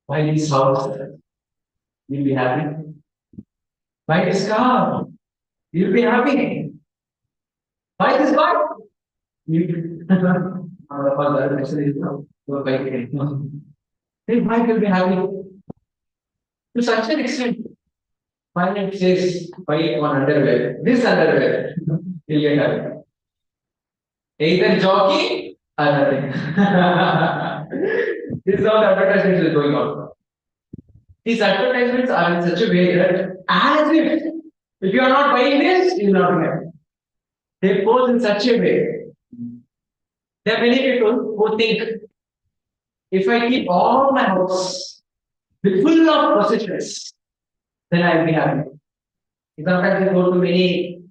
Buy this house, you'll be happy. Buy this car, you'll be happy. Buy this bike, you'll be Hey, bike will be happy. To such an extent, finally says, buy one underwear, this underwear, you'll get happy. Either jockey or nothing. This is how the advertisements is going on. These advertisements are in such a way that as if you are not buying this, you will not get. They pose in such a way. There are many people who think if I keep all my house with full of possessions, then I will be happy. Sometimes we go to many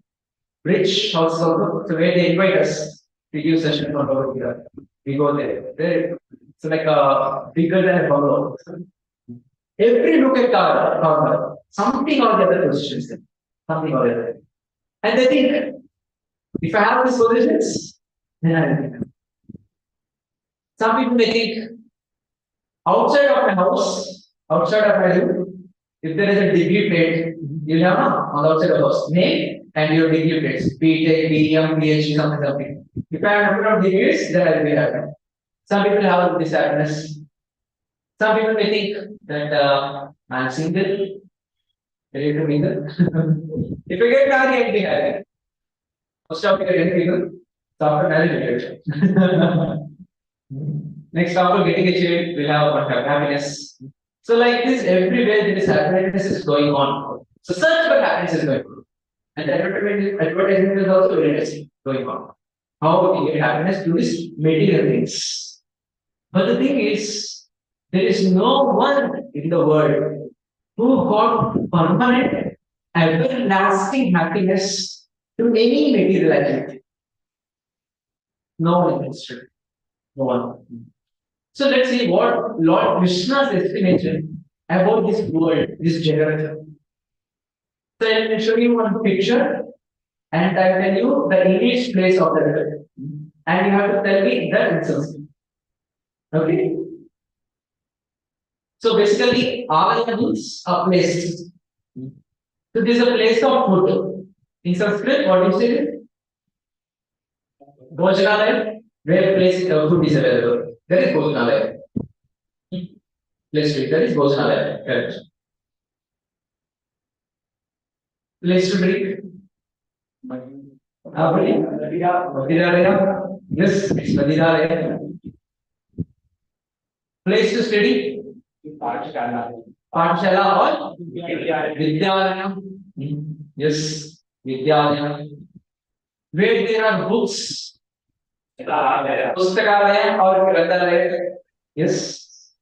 rich houses also, so where they invite us to give sessions on over here. We go there. It's like a bigger than a bungalow. Every look at corner, something or the other positions there. Something or the other. And they think, if I have these positions, then I will be happy. Some people may think, outside of my house, outside of my room, if there is a degree plate, you'll have on the outside of the house, name and your degree plates, BTech, BM, PhD, something. If I have a number of degrees, then I will be happy. Some people have this happiness. Some people may think that I'm single, ready to mingle. If I get married, I'll be happy. Most of you are young people, so after marriage, next, after getting a child, we'll have happiness. So, like this, everywhere this happiness is going on. So, search for happiness is going on. And advertisement is also very interesting going on. How we get happiness through these material things. But the thing is, there is no one in the world who got permanent, everlasting happiness through any material activity. No one in history. No one. So let's see what Lord Krishna's estimation about this world, this generation. So I will show you one picture and I will tell you the English place of the river. And you have to tell me the answers. Okay? So basically, Alaya means a place. So this is a place of food. In Sanskrit, what is it? Bhojanalaya, where place food is available. That is Bhojanalaya. Place to eat, that is Bhojanalaya. Correct. Place to drink. Madhiralaya. Yes, it's Madhiralaya. Place to study. Pathshala or Vidyalaya. Yes, Vidyalaya. Where there are books. Pustakalaya or Granthalaya. Yes.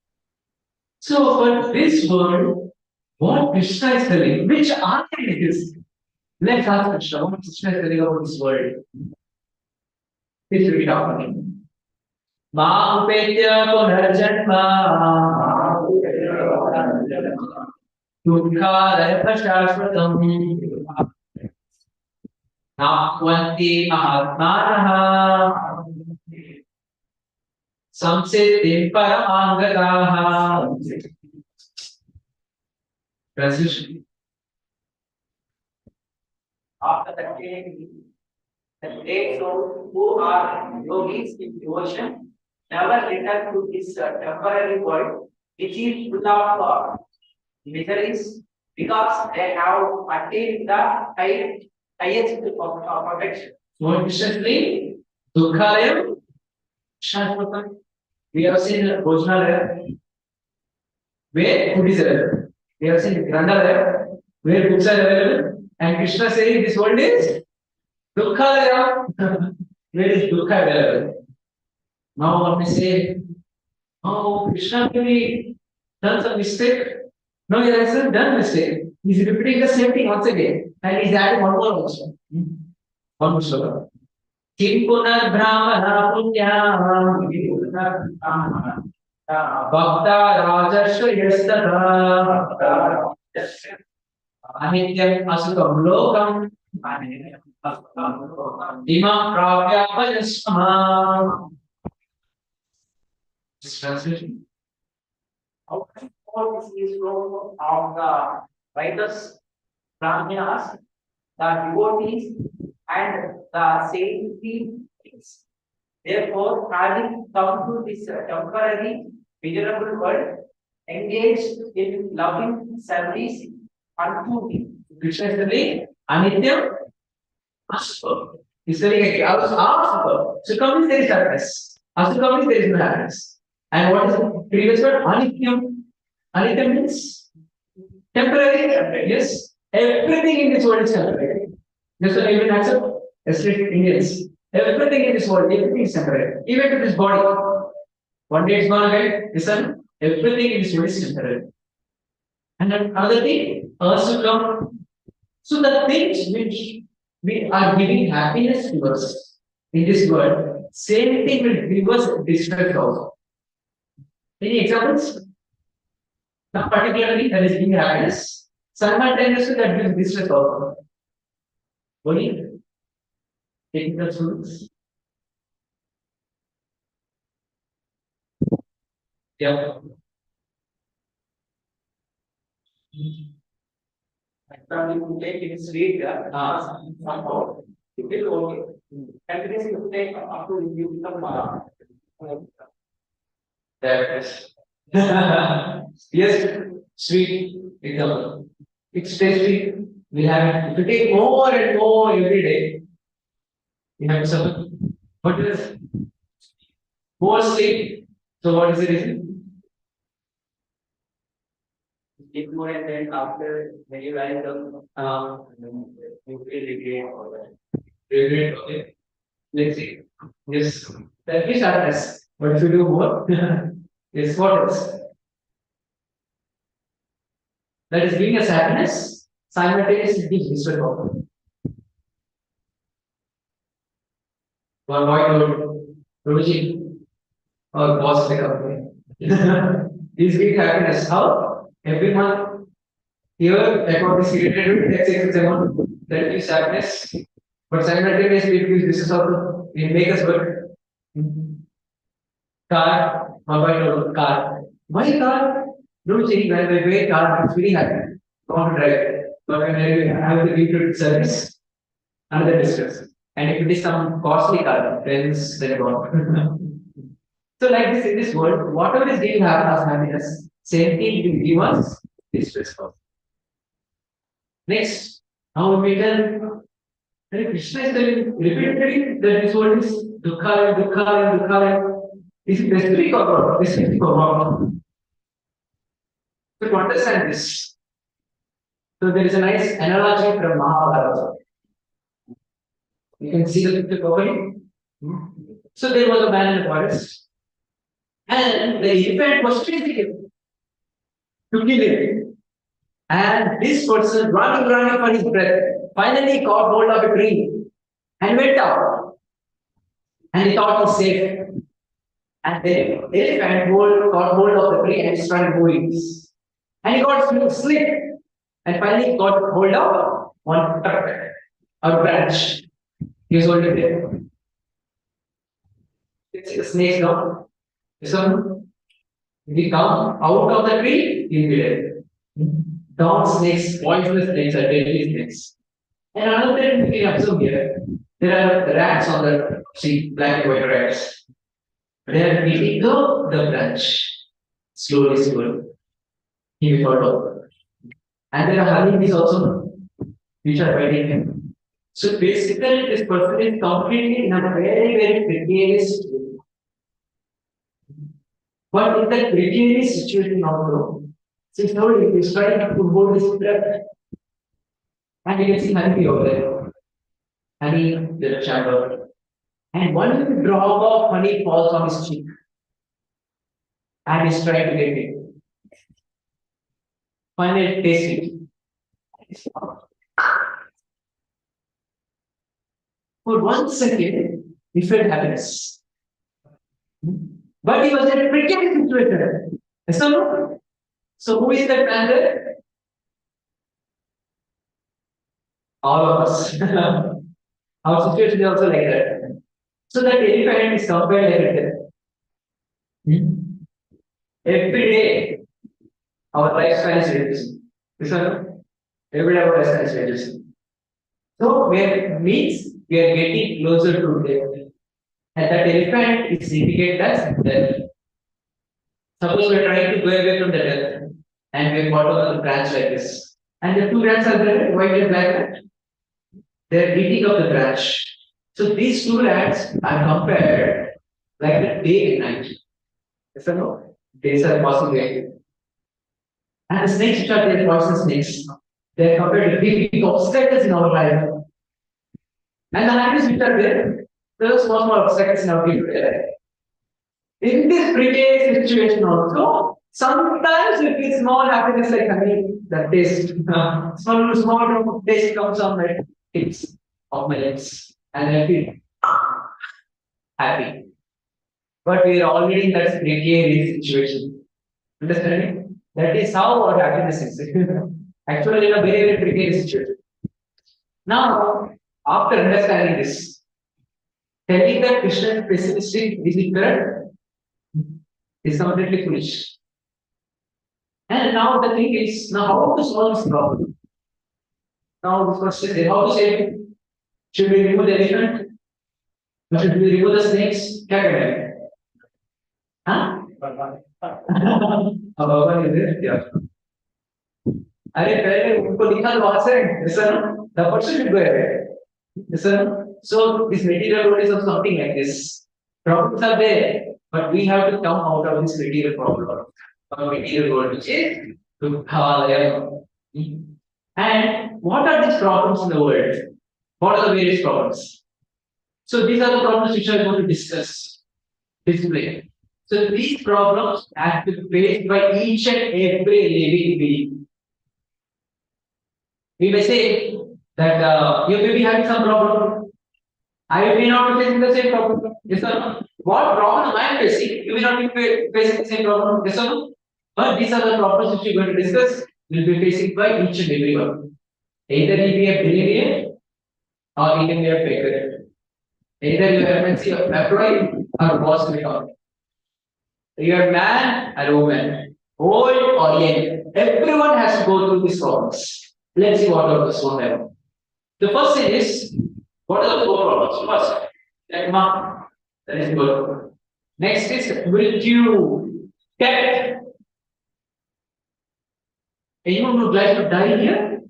So, for this world, what Krishna is telling, which are is this? Let's ask Krishna, what Krishna is telling about this world? Please read it out for me. Mahupetya punarjanma dukkha shashvatam Nakvanti mahatmanaha samsiddhim paramangataha. Translation. After the great souls who are yogis in devotion never return to this temporary world, which is full of miseries, because they have attained the highest of perfection. More efficiently, Dukkhalayam, Shashvatam. We have seen Bhojanalaya, where food is available. We have seen Grandalaya, where books are available. And Krishna saying this world is Dukkhalaya. Where is Dukkha available? Now one may say, oh, Krishna maybe done some mistake. No, he hasn't done mistake. He's repeating the same thing once again. And he's adding one more also. One more slogan. Kim punar brahmana punya bhakta rajasya yastata ahityam asukam lokam imam pravya vajasma. This translation. this is from of the writers, Brahmanas, the devotees, and the saints. Therefore, having come to this temporary, miserable world, engaged in loving service unto Him. Krishna is telling Anityam Aspa. He's telling Aspa. So comes there is happiness. Aspa comes there is no happiness. And what is the previous word? Anityam. Anityam means temporary. Yes. Everything in this world is temporary. Just like even accept, especially Indians. Everything in this world, everything is temporary. Even to this body. One day it's gone away. Listen, everything in this world is temporary. And then another thing, us to come. So the things which we are giving happiness to us in this world, same thing will give us distress also. Any examples? Not particularly that is giving happiness. Simultaneously that gives distress also. Only technical students. Yeah. Actually, you take it straight, somehow, it will okay. And this you take up to you become Yes. Yes, sweet example. It's tasty. We have it. If you take more and more every day, you have to suffer. What is more sleep? So what is the reason? Sleep more and then after when you lie down, you feel regret or Regret. Okay. Let's see. Yes. That is sadness. But if you do more, yes, what else? That is giving us happiness, simultaneously gives distress also. One why Prabhuji or boss of the company. He's giving happiness. How? Every month here, account is created with X amount that gives happiness. But simultaneously it gives distress also. It makes us work. Car, mobile car. Why car? Don't say when I buy car, it's very happy. I want to drive. But when I have to give to service, another distress. And if it is some costly car, then it's then gone. So like this in this world, whatever is giving us happiness, same thing will give us distress also. Next, now we tell Krishna is telling repeatedly that this world is dukkha, dukkha, dukkha. Is it specific or what? Specific or what? So to understand this, so there is a nice analogy from Mahabharata. You can see the picture properly. So there was a man in the forest, and the elephant was chasing him to kill him. And this person running for his breath, finally caught hold of a tree and went out. And he thought he's safe. And the elephant got hold of the tree and started moving. And he got slipped. And finally got hold of one trunk or branch. He was holding there. The snakes down. So if he come out of the tree, he'll be dead. Down snakes, poisonous snakes are deadly snakes. And another thing we can observe here, there are rats on the tree, black and white rats. They are eating the branch. Slowly. He will follow. And there are honeybees also, which are biting him. So basically, this person is completely in a very precarious situation. But in that precarious situation also, since now he is trying to hold his breath. And you can see honeybee over there. Honey, the chamber. And one drop of honey falls on his cheek. And he's trying to get it. Finally, taste it. For 1 second, he felt happiness. But he was in a precarious situation. So who is that man there? All of us. Our situation is also like that. So that elephant is compared like that. Every day, our lifespan is reducing. Yes or no? Every day our lifespan is reducing. So where means we are getting closer to death. And that elephant is indicated as death. Suppose we are trying to go away from the death and we have got on the branch like this. And the two rats are there, white and black rat. They are eating up the branch. So these two rats are compared like the day and night. Yes or no? Days are passing away. And the snakes which are there, poison snakes, they are compared to big obstacles in our life. And the happiness which are there, there are small obstacles in our day-to-day life. In this precarious situation also, sometimes it is small happiness like honey, the taste. Small taste comes on my tips of my lips. And I feel happy. But we are already in that precarious situation. Understanding? That is how our happiness is. Actually, in a very, very precarious situation. Now, after understanding this, telling that Krishna is pessimistic is incorrect is completely foolish. And now the thing is, now how to solve this problem? Now the question is, how to save it? Should we remove the elephant? Or should we remove the snakes? क्या करें? हाँ? अब भगवान इधर क्या? अरे पहले उनको लिखा तो वहां से, listen, the person should go away. Listen, so this material world is of something like this. Problems are there, but we have to come out of this material problem, or material world, which is to Himalaya. And what are these problems in the world? What are the various problems? So these are the problems which I am going to discuss, display. So these problems have to be faced by each and every living being. We may say that you may be having some problem. I may not be facing the same problem. Yes or no? What problem I am facing, you will not be facing the same problem. Yes or no? But these are the problems which we are going to discuss. Will be faced by each and every one. Either he be a billionaire or he can be a faker. Either you are MNC employee or boss in the company. You are man or woman, old or young. Everyone has to go through these problems. Let's see what are the one by one. The first thing is, what are the four problems? First, Dharma, that is good. Next is virtue, death. Anyone would like to die here?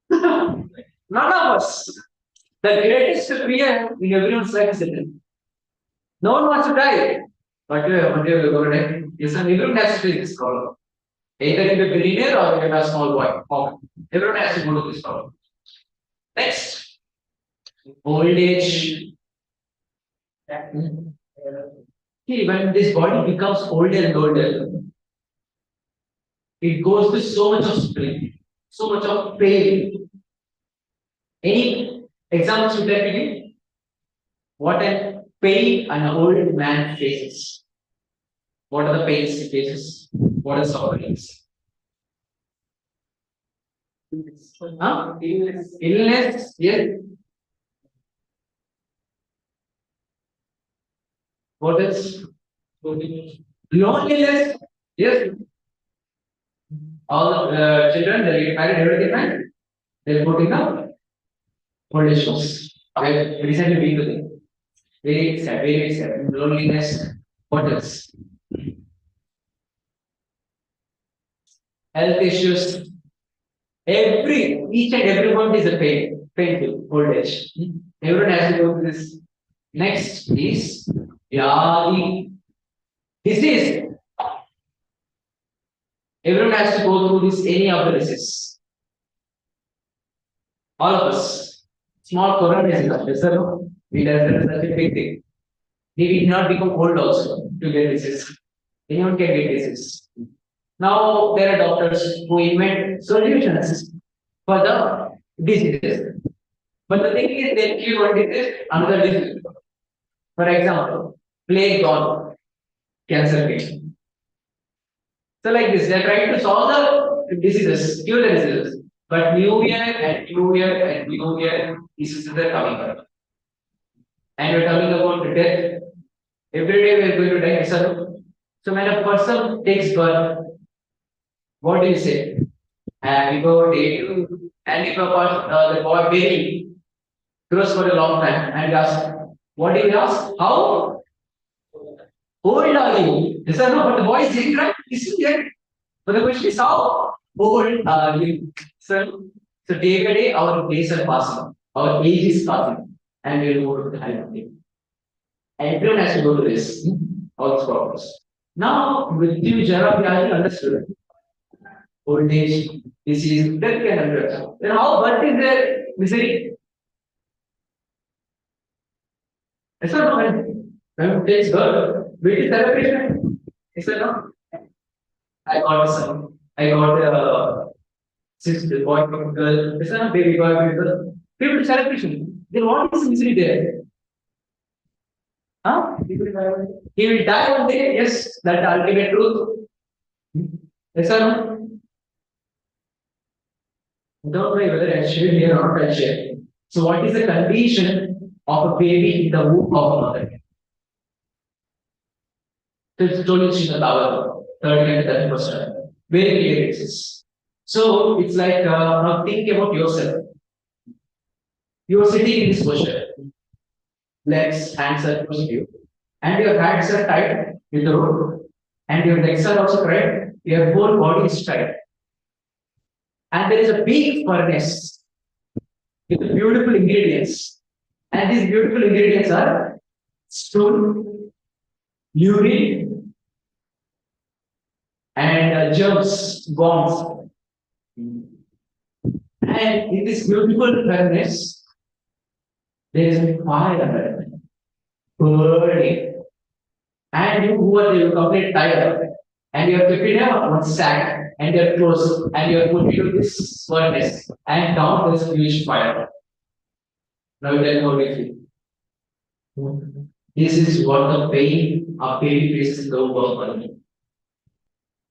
None of us. The greatest fear in everyone's life is death. No one wants to die. But one day we're going to die. Yes, and everyone has to face this problem. Either you're a billionaire or you're a small boy. Everyone has to go to this problem. Next, old age. See, when this body becomes older and older, it goes to so much of strain, so much of pain. Any examples would that be? What a pain an old man faces. What are the pains he faces? What are sufferings? Huh? Illness, yes. What else? Loneliness, yes. All the children, they get married, everything, right? They'll put in the old age homes. I've recently been to them. Very sad, very sad. Loneliness, what else? Health issues. Each and everyone is a painful old age. Everyone has to go through this. Next is Vyadi, disease. Everyone has to go through this, any of the disease. All of us. Small corona is sir. We have such a big thing. He did not become old also to get disease. Anyone can get disease. Now there are doctors who invent solutions for the diseases. But the thing is, they cure one disease, another disease. For example, plague gone, cancer came. So like this, they are trying to solve the diseases, cure the diseases. But new year and new year and new year, diseases are coming up. And we're talking about death. Every day we're going to die. So when a person takes birth, what do you say? Happy birthday to you. And if the boy baby grows for a long time and you ask, what do you ask? How old are you? They said, no, but the boy is young, right? He's still young. But the question is, how old are you? So day by day, our days are passing, our age is passing, and we'll go to the higher thing. Everyone has to go to this, all these problems. Now, with you, Jara, we already understood old age, disease, that can understand. Then how, what is their misery? It's not when it takes birth, we did celebration. Is that not? I got a son. I got a sister, boy from girl. It's not a baby boy, baby girl. People do celebration. Then what is misery there? Huh? He will die one day. Yes, that's the ultimate truth. Yes or no? Don't worry whether I share here or not I share. So, what is the condition of a baby in the womb of a mother? So, it's told in the tower, 30 and 30%. Very clear it is. So, it's like now think about yourself. You are sitting in this posture, legs, hands are close to you, and your hands are tight with the rope, and your legs are also tight, your whole body is tight. And there is a big furnace with beautiful ingredients. And these beautiful ingredients are stool, urine, and germs, bombs. And in this beautiful furnace, there is a fire burning. And you who are you complete tired, and you have to put up one sack, and you're close, and you're put into this furnace, and down there's a huge fire. Now you tell me how you feel. This is what the pain a baby faces in the womb of mother.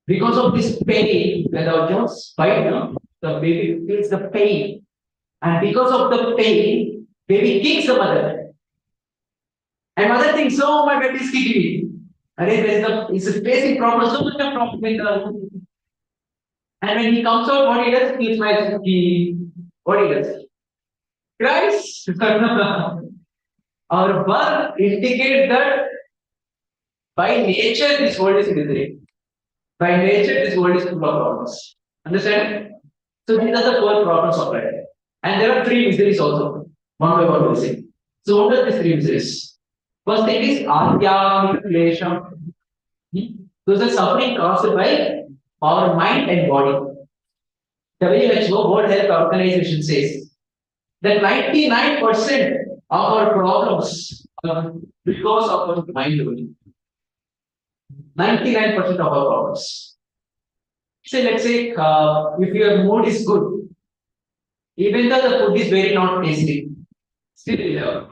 Because of this pain, when the Jones bite, the baby feels the pain. And because of the pain, baby kicks the mother. And mother thinks, oh, my baby is kicking me. And it's facing problem, so much of problem with the. And when he comes out, what he does, he smiles. What he does? Cries. Our birth indicates that by nature this world is misery. By nature this world is full of problems. Understand? So these are the 12 problems of life. And there are 3 miseries also. One by one we'll see. So what are these 3 miseries? First thing is Adhyamika. Those are suffering caused by our mind and body. WHO, World Health Organization, says that 99% of our problems are because of our mind only. 99% of our problems. So let's say if your mood is good, even though the food is very not tasty, still you have.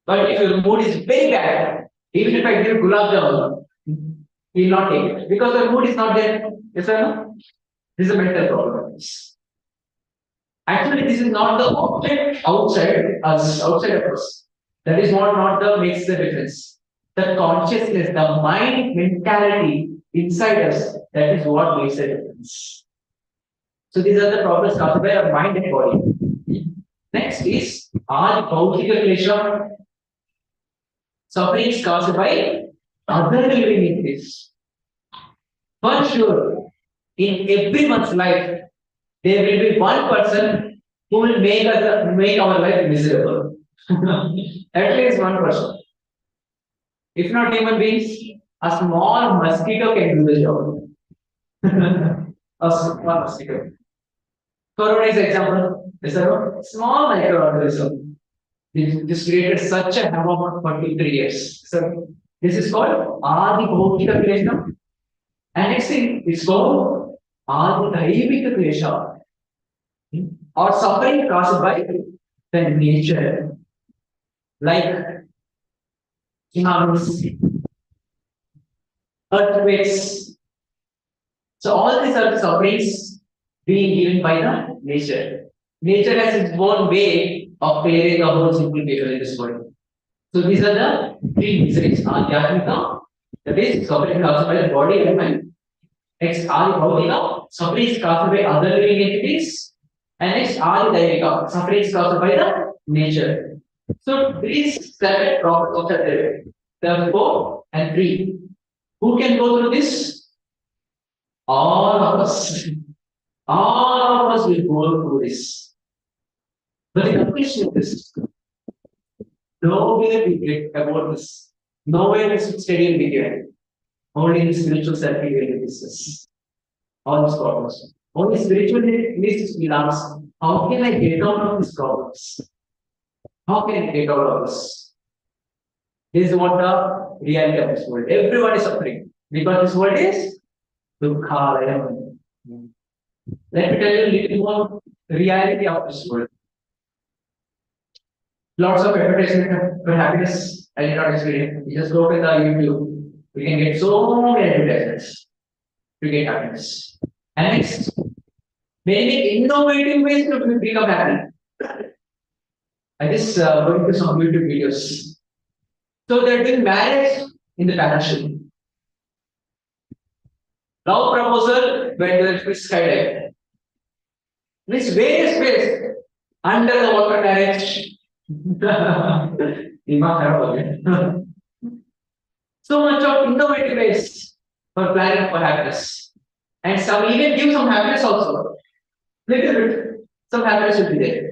But if your mood is very bad, even if I give gulab jamun, he will not take it because the mood is not there. Yes or no? This is a mental problem. Actually, this is not the object outside us, outside of us. That is what not the makes the difference. The consciousness, the mind mentality inside us, that is what makes the difference. So these are the problems caused by our mind and body. Next is Bhaukika Klesha. Suffering is caused by other living entities. For sure, in everyone's life, there will be one person who will make our life miserable. At least one person. If not human beings, a small mosquito can do the job. A small mosquito. Corona is example. Is a small microorganism. This created such a havoc for 43 years. So this is called Adi Bhaukika Klesha. And next thing is called Adi Daivika Klesha. Or suffering caused by the nature. Like tsunamis, earthquakes. So all these are the sufferings being given by the nature. Nature has its own way of clearing the whole simple paper in this world. So these are the 3 miseries. Adhyatmika, that is suffering caused by the body and mind. Next, Adi Bhautika, suffering is caused by other living entities. And next, Adi Daivika, suffering is caused by the nature. So these seven properties are there. There are 4 and 3. Who can go through this? All of us. All of us will go through this. But the question is, nowhere we get about this. Nowhere we study in video. Only in the spiritual circle we will discuss all these problems. Only spiritually we ask, how can I get out of these problems? How can I get out of this? This is what the reality of this world. Everyone is suffering because this world is dukkha. Let me tell you a little more reality of this world. Lots of advertisement for happiness. I did not experience. You just go to the YouTube. We can get so many advertisements to get happiness. And next, many innovative ways to become happy. I just going to some YouTube videos. So they're doing marriage in the partnership. Love proposal when there is skydiving. This various ways under the water marriage. So much of innovative ways for planning for happiness. And some even give some happiness also. Little bit, some happiness will be there.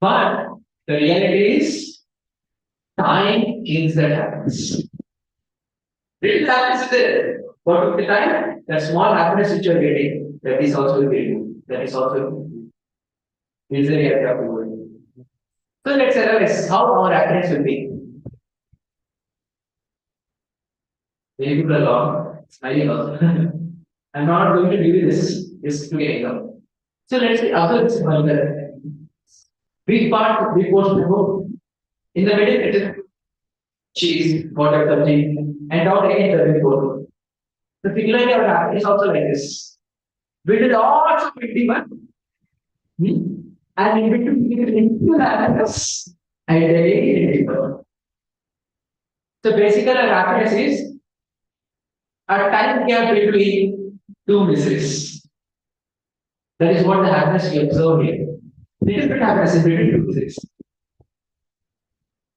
But the reality is, time kills that happiness. Little happiness is there. What with the time? That small happiness which you are getting, that is also getting. That is also is the reality of the world. So let's analyze how our happiness will be. Many people are long, smiling also. I'm not going to do this just to get income. So let's say after this further, big part, big portion of food. In the middle, it is cheese, water, sabji, and down again the big portion. The similarity of happiness is also like this. We did lots of demand, and in between we get into happiness and daily. So basically, our happiness is a time gap between two miseries. That is what the happiness we observe here. Little bit happiness in between two miseries.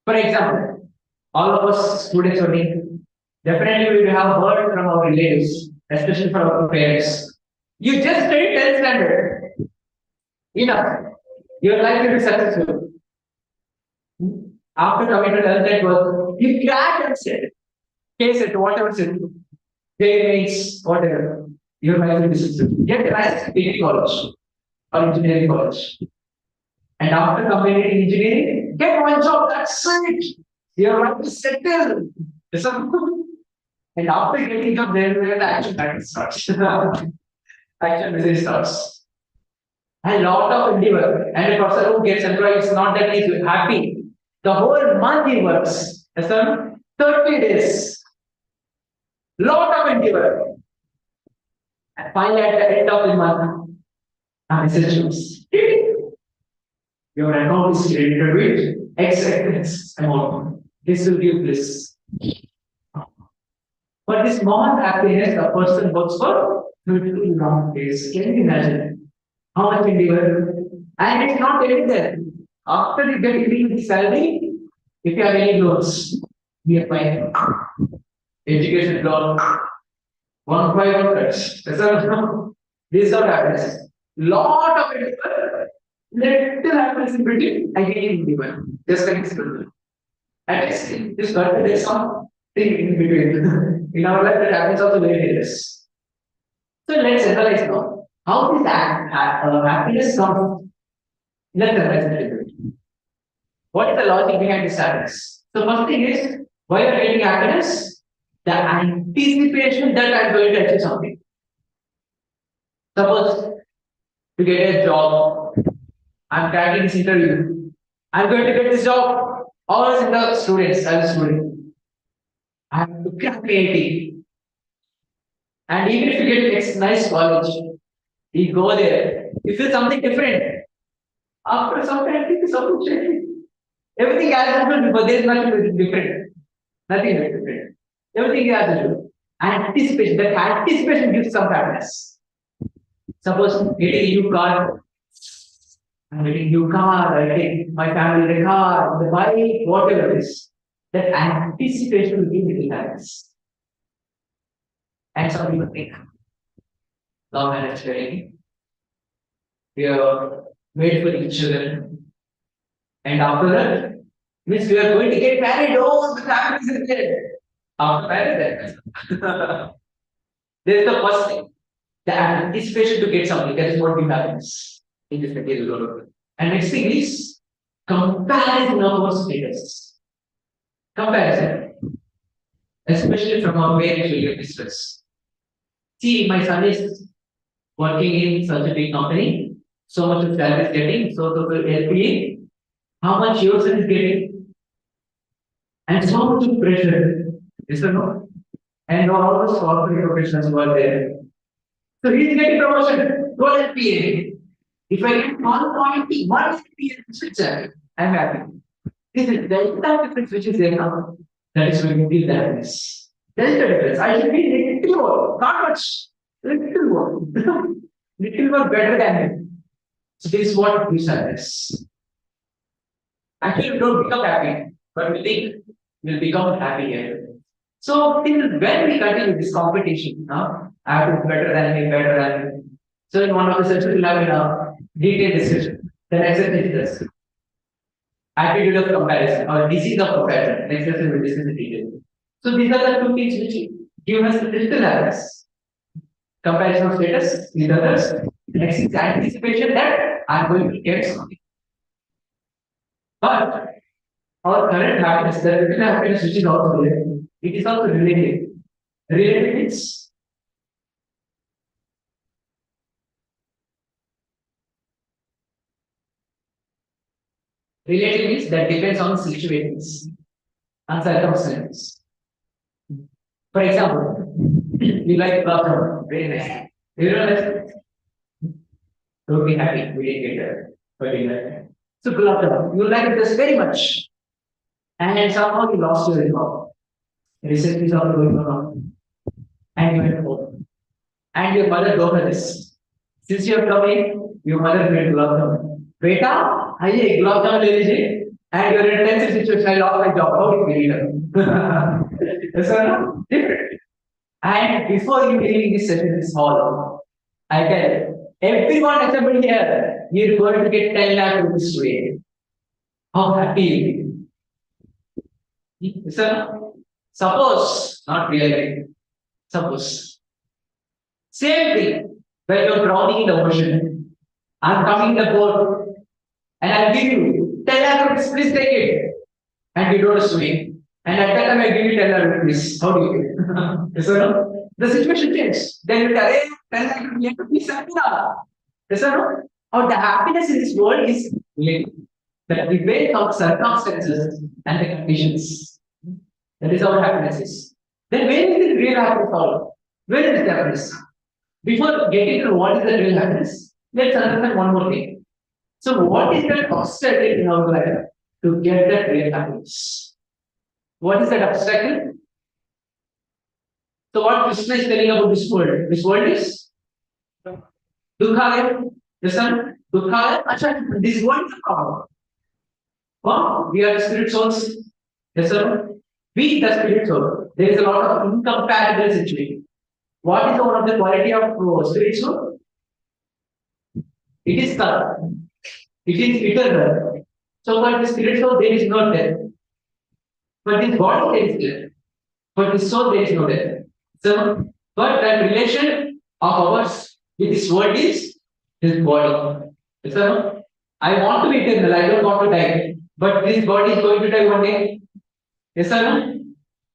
For example, all of us students only, definitely we will have heard from our relatives, especially from our parents. You just studied 10th standard. Enough. Your life will be successful. After coming to 12th grade was, you cracked and said, case it, whatever it is, grades, whatever. Your life will be successful. Get a nice degree college or engineering college. And after completing engineering, get one job, that's it. Your life is settled. And after getting job, there the action pattern starts. Action business starts. A lot of endeavor. And a person who gets employed, it's not that he's happy. The whole month he works. 30 days. Lot of endeavor. And finally, at the end of the month, message your account is credited with X amount. This will give this. But this small happiness a person works for 30 long days. Can you imagine how much endeavor? And it's not ending there. After you get the salary, if you have any loans, we apply education loan, 1 5 cuts. This is what happens. Lot of endeavor, little happens in between, again endeavor. Just connects to at least this got there something in between. In our life, that happens also very dangerous. So let's analyze now. How does that happiness come? Let's analyze it a little bit. What is the logic behind this happiness? So first thing is, why are you getting happiness? The anticipation that I'm going to achieve something. Suppose to get a job, I'm cracking this interview. I'm going to get this job. Always in the students, as a student. I have to crack PAT. And even if you get a nice college, you go there, you feel something different. After some time, it is something changing. Everything as usual, but there is nothing different. Nothing different. Everything as usual. Anticipation, that anticipation gives some happiness. Suppose getting a new car, I'm getting a new car, I take my family the car, the bike, whatever it is. That anticipation will give me happiness. And some people think, love marriage wedding, we are made for each other. And after that, means we are going to get married, oh, the family is there. After marriage, then. There's the first thing. The anticipation to get something, that is what we happens in this material world. And next thing is comparison of our status. Comparison. Especially from our parents will get distress. See, my son is working in such a big company, so much of salary is getting, so the LPA, how much yours is getting, and so much of pressure. Yes or no? And all those corporate professionals were there. So he's getting promotion, go LPA. If I get 1.1 LPA in future, I'm happy. This is the entire difference which is there now. That is when you feel the happiness. That is the difference. I should be little more, not much. Little more. Little more better than him. So this is what gives happiness. Actually, we don't become happy, but we think we'll become happy here. So till when we continue this competition, I have to be better than me, better than me. So in one of the sessions, we'll have a detailed discussion. The next session is this. Attitude of comparison or disease of comparison. Next session will discuss in detail. So these are the two things which give us the critical happiness. Comparison of status with others. Next is anticipation that I'm going to get something. But our current happiness, the critical happiness which is also there, it is also relative. Relative means that depends on situations and circumstances. For example, you like gulab very nice. You know that? Don't be happy, we didn't get that. But you like it. So gulab you like this very much. And somehow you lost your job. Recently is all going on. And you went home. And your mother told her this. Since you have come in, your mother made gulab Beta, आइए gulab jamun ले लीजिए. And you're in a tense situation, I lost my job. How do you feel? Yes or no? Different. And before you leave this session, this hall, I tell everyone assembled here, you're going to get 10 lakh rupees today. How happy you will be. Yes or no? Suppose, not really, suppose. Same thing, when you're drowning in the ocean, I'm coming in the boat, and I'll give you 10 lakh rupees, please take it. And you don't swim. And at that time, I give you 10 lakh rupees. How do you feel? Yes or no? The situation changes. Then you tell, hey, 10 lakh rupees, you have to be happy now. Yes or no? Or the happiness in this world is relative. That depends on circumstances and the conditions. That is how happiness is. Then where is the real happiness found? Where is the happiness? Before getting to what is the real happiness, let's understand one more thing. So what is that obstacle in our life to get that real happiness? What is that obstacle? So what Krishna is telling about this world is Dukha. Listen, Dukha. Achha, this world is a problem. Wow, we are the spirit souls. Yes, sir. We, the spirit soul, there is a lot of incompatible situation. What is one of the quality of spirit soul? It is color. It is eternal. So for the spirit soul, there is no death. For this body, there is death. For this soul, there is no death. So, but that relation of ours with this world is this body. So, I want to be eternal, I don't want to die. But this body is going to die one day. Yes or no?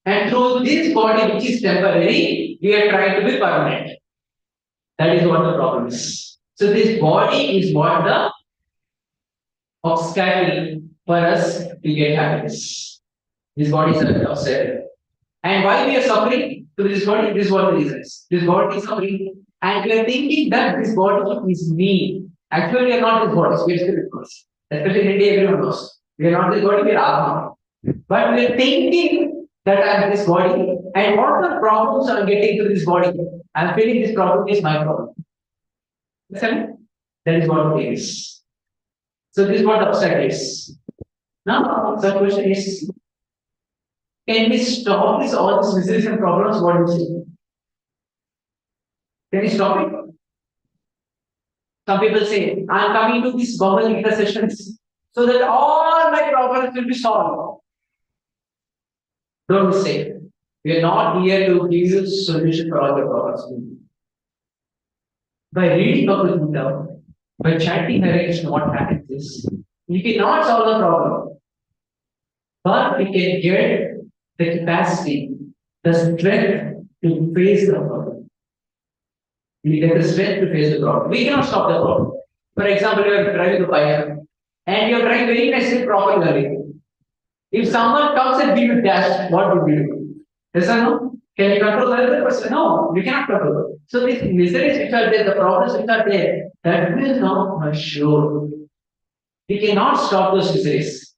And through this body, which is temporary, we are trying to be permanent. That is what the problem is. So this body is what the obstacle for us to get happiness. This body is an obstacle. And why we are suffering to this body? This is what the reason is. This body is suffering. And we are thinking that this body is me. Actually, we are not this body, we are spirit bodies. Especially in India, everyone knows. We are not this body, we are Atma. But we are thinking that I have this body, and what are the problems I'm getting to this body? I'm feeling this problem is my problem. Understand? That is what it is. So this is what abstract is. Now the question is, can we stop this all these miseries and problems? What do you say? Can we stop it? Some people say, I'm coming to these Bhagavad Gita sessions so that all my problems will be solved. Don't mistake. We are not here to give you solution for all the problems. By reading Bhagavad Gita, by chanting Hare Krishna, what happens is, we cannot solve the problem, but we can get the capacity, the strength to face the problem. We get the strength to face the problem. We cannot stop the problem. For example, you are driving a bike and you are driving very nicely, properly. If someone comes and give you dash, what would you do? Yes or no? Can you control the other person? No, you cannot control. So these miseries which are there, the problems which are there, that will not assure. We cannot stop those miseries.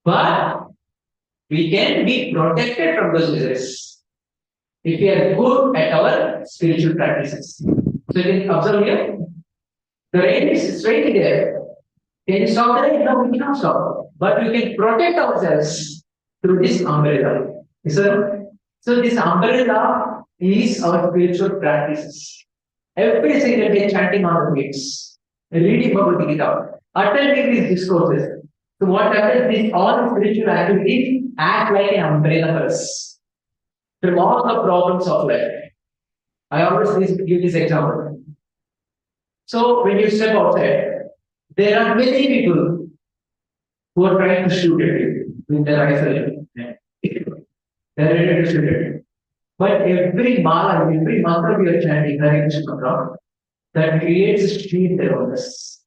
But we can be protected from those miseries if we are good at our spiritual practices. So you can observe here, the rain is straight there. Can you stop the rain? No, we cannot stop. But we can protect ourselves through this umbrella. So this umbrella is our spiritual practices. Every single day chanting on the beats, reading Bhagavad Gita, attending these discourses. So what happens is all spiritual activities act like an umbrella for us through all the problems of life. I always give this example. So when you step outside, there are many people who are trying to shoot at you with their rifle. They're ready to shoot at you. But every mala, every mantra we are chanting, Hare Krishna, that creates a shield around us.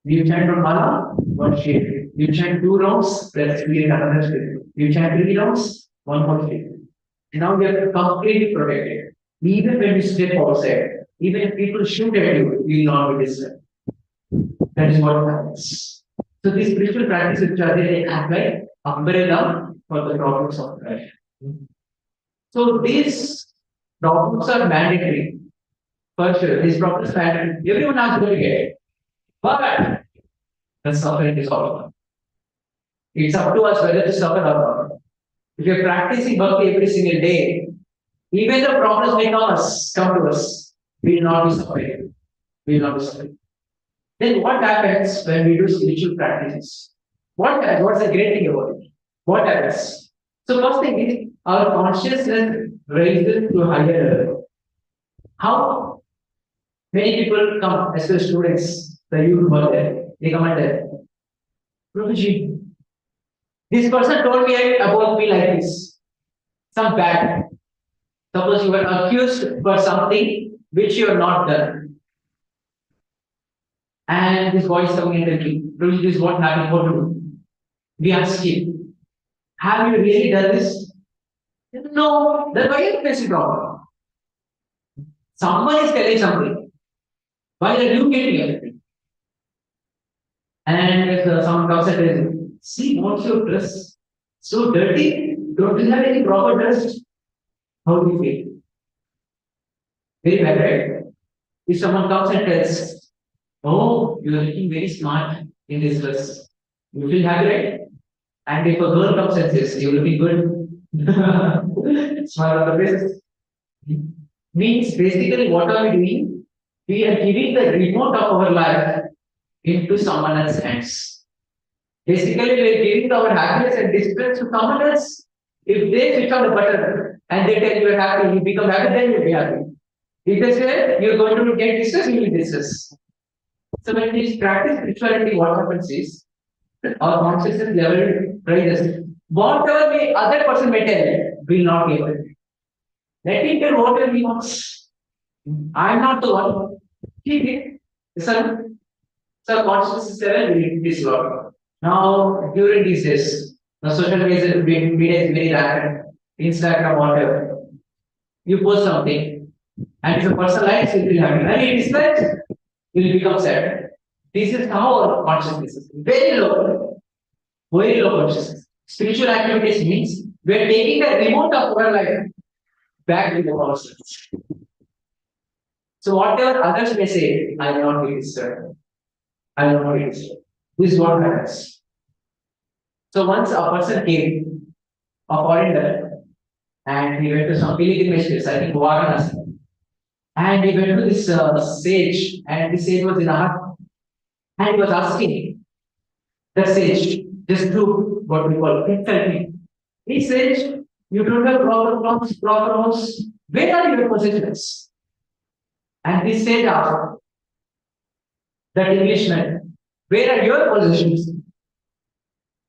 You chant one mala, one shield. You chant 2 rounds, let's create another shield. You chant 3 rounds, one more shield. Now we are completely protected. Even when you step outside, even if people shoot at you, you will not be disturbed. That is what happens. So these spiritual practices which are there, they act like umbrella for the problems of life. So these problems are mandatory. For sure, these problems are mandatory. Everyone has to get it. But the suffering is all. It's up to us whether to suffer or not. If you're practicing bhakti every single day, even the problems may come to us, we will not be suffering. We will not be suffering. Then what happens when we do spiritual practices? What's the great thing about it? What happens? So first thing is our consciousness raises to a higher level. How many people come, especially students, the youth who are there, they come and tell, Prabhuji, this person told me about me like this. Some bad. Suppose you were accused for something which you have not done. And this boy is coming and telling me, Prabhuji, this is what happened, what to do? We ask him, have you really done this? No, then why are you facing problem? Someone is telling something. Why are you getting everything? And if someone comes and tells you, see, what's your dress? So dirty? Don't you have any proper dress? How do you feel? Very bad, right? If someone comes and tells, oh, you are looking very smart in this dress, you feel happy, right? And if a girl comes and says, you're looking good, smile on the face, means basically what are we doing? We are giving the remote of our life into someone else's hands. Basically, we are giving our happiness and distress to someone else. If they switch on the button and they tell you are happy, you become happy, then you'll be happy. If they say you're going to get distress, you will be distressed. So when we practice spirituality, what happens is our consciousness level rises. Whatever the other person may tell, will not be able to. Let him tell whatever he wants. I am not the one. He sir. So consciousness level will this lot. Now during these days, the social media is very rapid. Instagram, whatever. You post something, and if a person likes, it will happy. And he dislikes, he will become sad. This is how our consciousness is. Very low consciousness. Spiritual activities means We are taking the remote of our life back with ourselves. So whatever others may say, I will not be disturbed. I will not be disturbed. This is what happens. So once a person came, a foreigner, and he went to some pilgrimage place, I think Varanasi. And he went to this sage, and the sage was in a hut, and he was asking the sage, just do what we call tell me. He says, you don't have proper clothes, proper house. Where are your possessions? And this sage asked that Englishman, where are your possessions?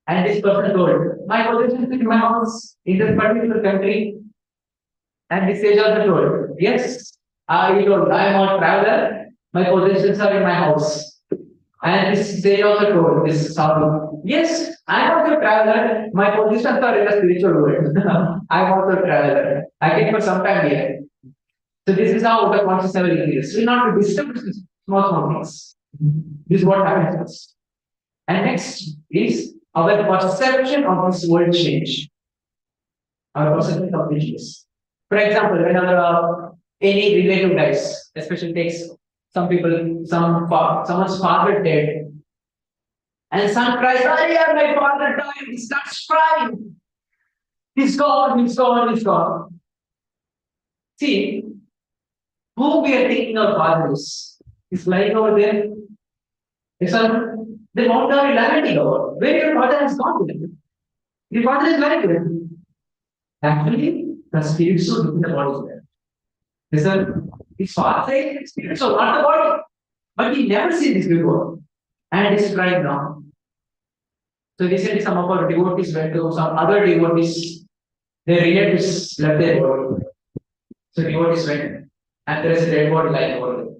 And this person told, my possessions in my house in this particular country. And this sage also told, yes, he told, I am a traveler, my possessions are in my house. And this sage also told, this Charu, yes, I am also a traveler, my possessions are in the spiritual world. I am also a traveler. I came for some time here. So this is how the conscious level increases. We not to disturb small things. This is what happens. And next is our perception of this world change. Our perception of this. For example, whenever any relative dies, especially takes some people, someone's father dead, and son cries, "Oh yeah, my father died." He starts crying. He's gone. He's gone. He's gone. See, who we are thinking our father is lying over there. His son, then what are you lamenting about? Where your father has gone to him? Your father is lying there. Actually, the spirit soul within the body is there. Listen, his father is spirit soul, not the body. But he never seen this before. And he's crying now. So recently some of our devotees went to some other devotees, their relatives left their body. So devotees went and there is a dead body lying over there.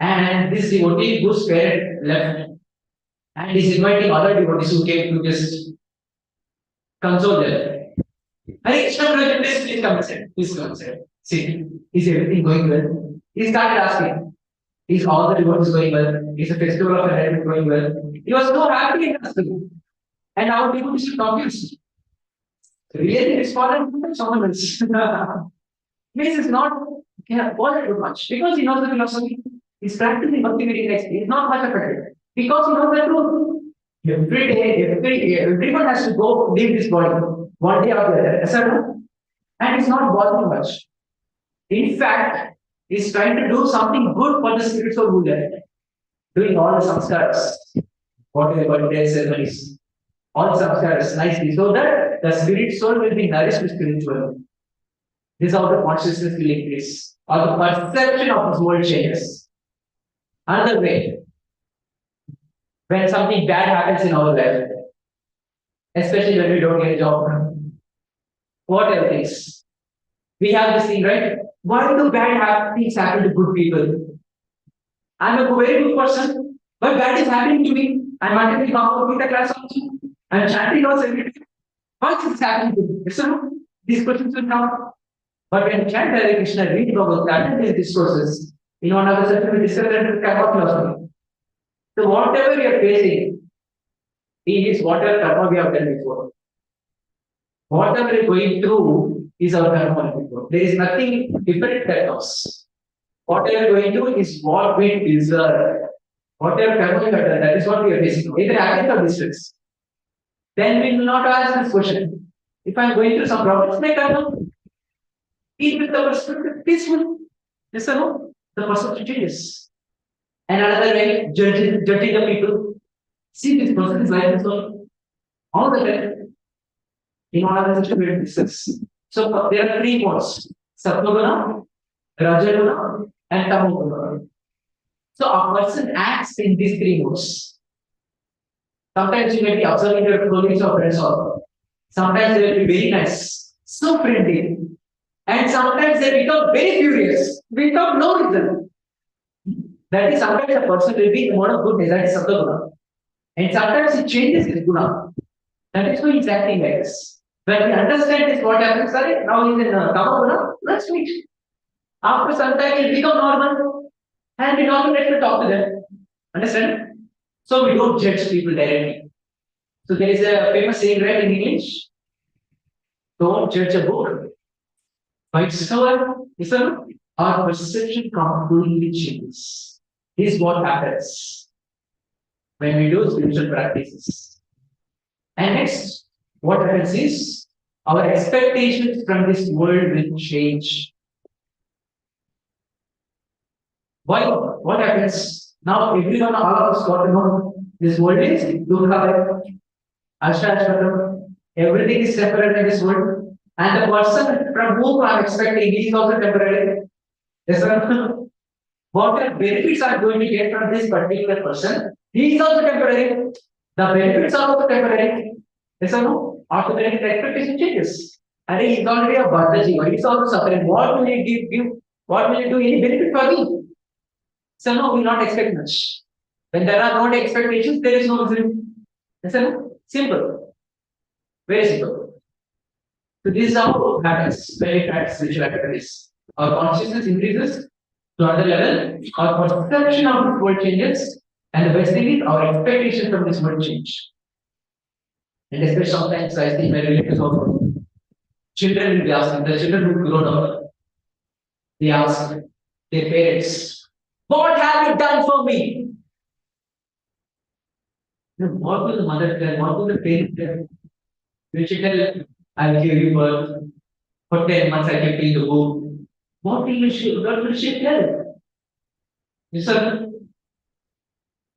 And this devotee whose parent left and is inviting other devotees who came to just console them. Hare Krishna Prabhu, please come and sit. Please come and sit. See, is everything going well? He started asking, is all the devotees going well? Is the festival of enlightenment going well? He was so happy and asking. And our devotees were confused. Really, it's fallen someone else. This is not bothered too much because he knows the philosophy. He's practicing bhakti very next. He's not much affected because he knows the truth. Every day, everyone has to go leave this body one day or the other, etc. And it's not bothering much. In fact, he's trying to do something good for the spirits of Buddha, doing all the samskaras, whatever birthday ceremonies, all samskaras nicely, so that the spirit soul will be nourished spiritually. This is how the consciousness will increase, or the perception of this world changes. Another way, when something bad happens in our life, especially when we don't get a job, whatever things, we have this thing, right? Why do bad things happen to good people? I'm a very good person, but bad is happening to me. I'm attending Bhagavad Gita class also. I'm chanting also every day. Why is this happening to me? So, these questions will come. But when chant Hare Krishna, read Bhagavad Gita, attend these discourses, in one other session we discuss that karma philosophy. So whatever you are facing, it is whatever karma we have done before. Whatever you are going through is our karma before. There is nothing different that comes. Whatever you are going through is what we deserve. Whatever karma you have done, that is what we are facing. Either happiness or distress. Then we will not ask this question. If I am going through some problems, my karma, eat with the perspective peaceful. Yes or no? The perception changes. And another way, judging the people. See, this person is like this all the time. In order to discuss. So there are three modes: Sattva-guna, Raja-guna, and Tamo-guna. So a person acts in these three modes. Sometimes you may be observing your colleagues or friends also. Sometimes they will be very nice, so friendly. And sometimes they become very furious without no reason. That is, sometimes a person will be in the mode of goodness, that is Sattva-guna. And sometimes he changes his guna. That is why he's acting like this. When we understand this, what happens, sorry, now he's in Tamo-guna, let's meet. After some time, he'll become normal. And we don't let to talk to them. Understand? So we don't judge people directly. So there is a famous saying, right, in English. Don't judge a book by its cover. Listen, our perception completely changes. This is what happens when we do spiritual practices. And next, what happens is our expectations from this world will change. Why? What happens? Now everyone, all of us got to know this world is Dukkha, Ashta, everything is temporary in this world. And the person from whom I am expecting he is also temporary. Yes, sir. What the benefits are going to get from this particular person, he is also temporary. The benefits are also temporary. Yes or no? After that, the expectation changes. And he is already a Bhartaji, he is also suffering. What will he give? What will he do? Any benefit for me? So no, we will not expect much. When there are no expectations, there is no result. Yes or no? Simple. Very simple. So this is how it happens when we practice spiritual activities. Our consciousness increases to another level, our perception of this world changes, and the best thing is our expectation from this world change. And especially sometimes I see my relatives also. Children will be asking, the children who grow up, they ask their parents, what have you done for me? What will the mother tell? What will the parent tell? Will she tell, I'll give you birth, for 10 months I kept in the womb. What will she tell? Yes, sir.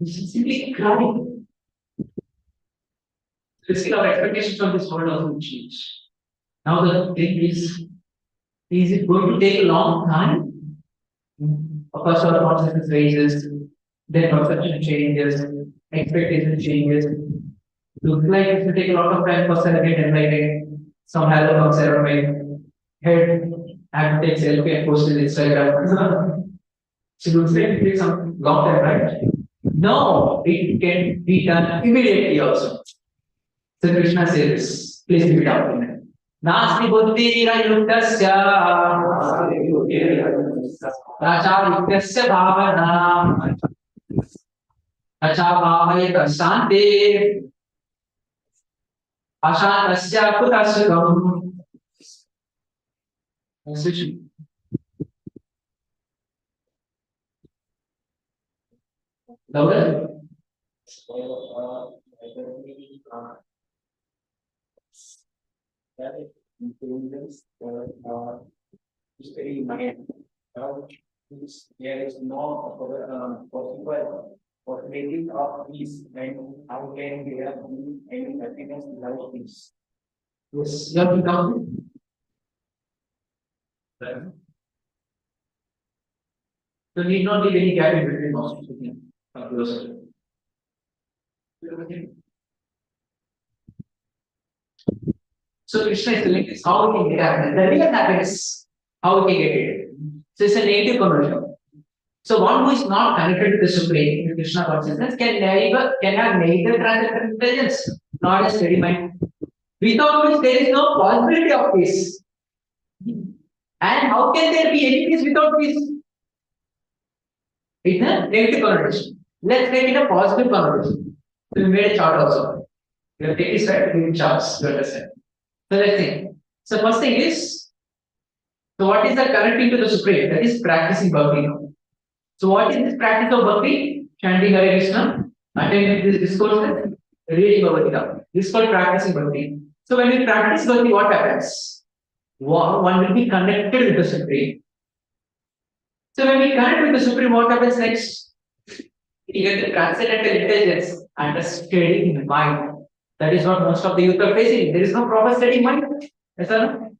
Simply crying. Basically, our expectations from this world also change. Now the thing is it going to take a long time? Of course, our consciousness raises, then perception changes, expectation changes. Looks like it will take a lot of time for celebrate enlightenment. Some halo comes around my head, I have to take selfie and post it on Instagram. So looks like it takes some long time, right? No, it can be done immediately also. So Krishna says this. Please read it out. Nasti buddhirayuktasya rachayuktasya bhavana rachabhavayata sante ashantasya kutasukam. Louder. That intelligence is very mind. There is no possible possibility of peace, and how can there be any happiness without peace? Yes, you have to count. So need not leave any gap in between those. So Krishna is telling us how we can get happiness. The real happiness, how we can get it. So it's a negative conversion. So one who is not connected to the Supreme, to Krishna consciousness, can have neither transcendental intelligence nor a steady mind. Without which there is no possibility of peace. And how can there be any peace without peace? It's a negative connotation. Let's take it a positive connotation. So we made a chart also. We have taken this right, we charts to understand. So let's think. So first thing is, so what is the connecting to the Supreme? That is practicing bhakti. So what is this practice of bhakti? Chanting Hare Krishna, attending this discourse, reading Bhagavad Gita. This is called practicing bhakti. So when we practice bhakti, what happens? One will be connected with the Supreme. So when we connect with the Supreme, what happens next? You get the transcendental intelligence and a steady mind. That is what most of the youth are facing. There is no proper steady mind. Yes or no?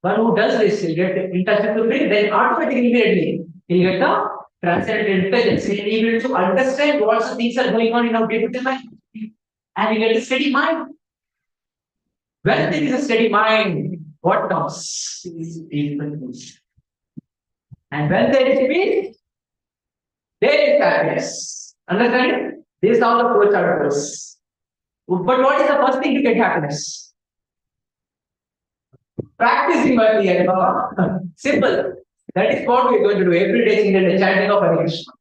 One who does this, he'll get in touch with the Supreme, then automatically, immediately, he'll get the transcendental intelligence. He'll be able to understand what things are going on in our day-to-day life. And he gets a steady mind. When there is a steady mind, what comes? Peace. And when there is peace, there is happiness. Understand? This is how the flow chart goes. But what is the first thing to get happiness? Practicing bhakti. Simple. That is what we are going to do every day, single day, chanting of Hare Krishna.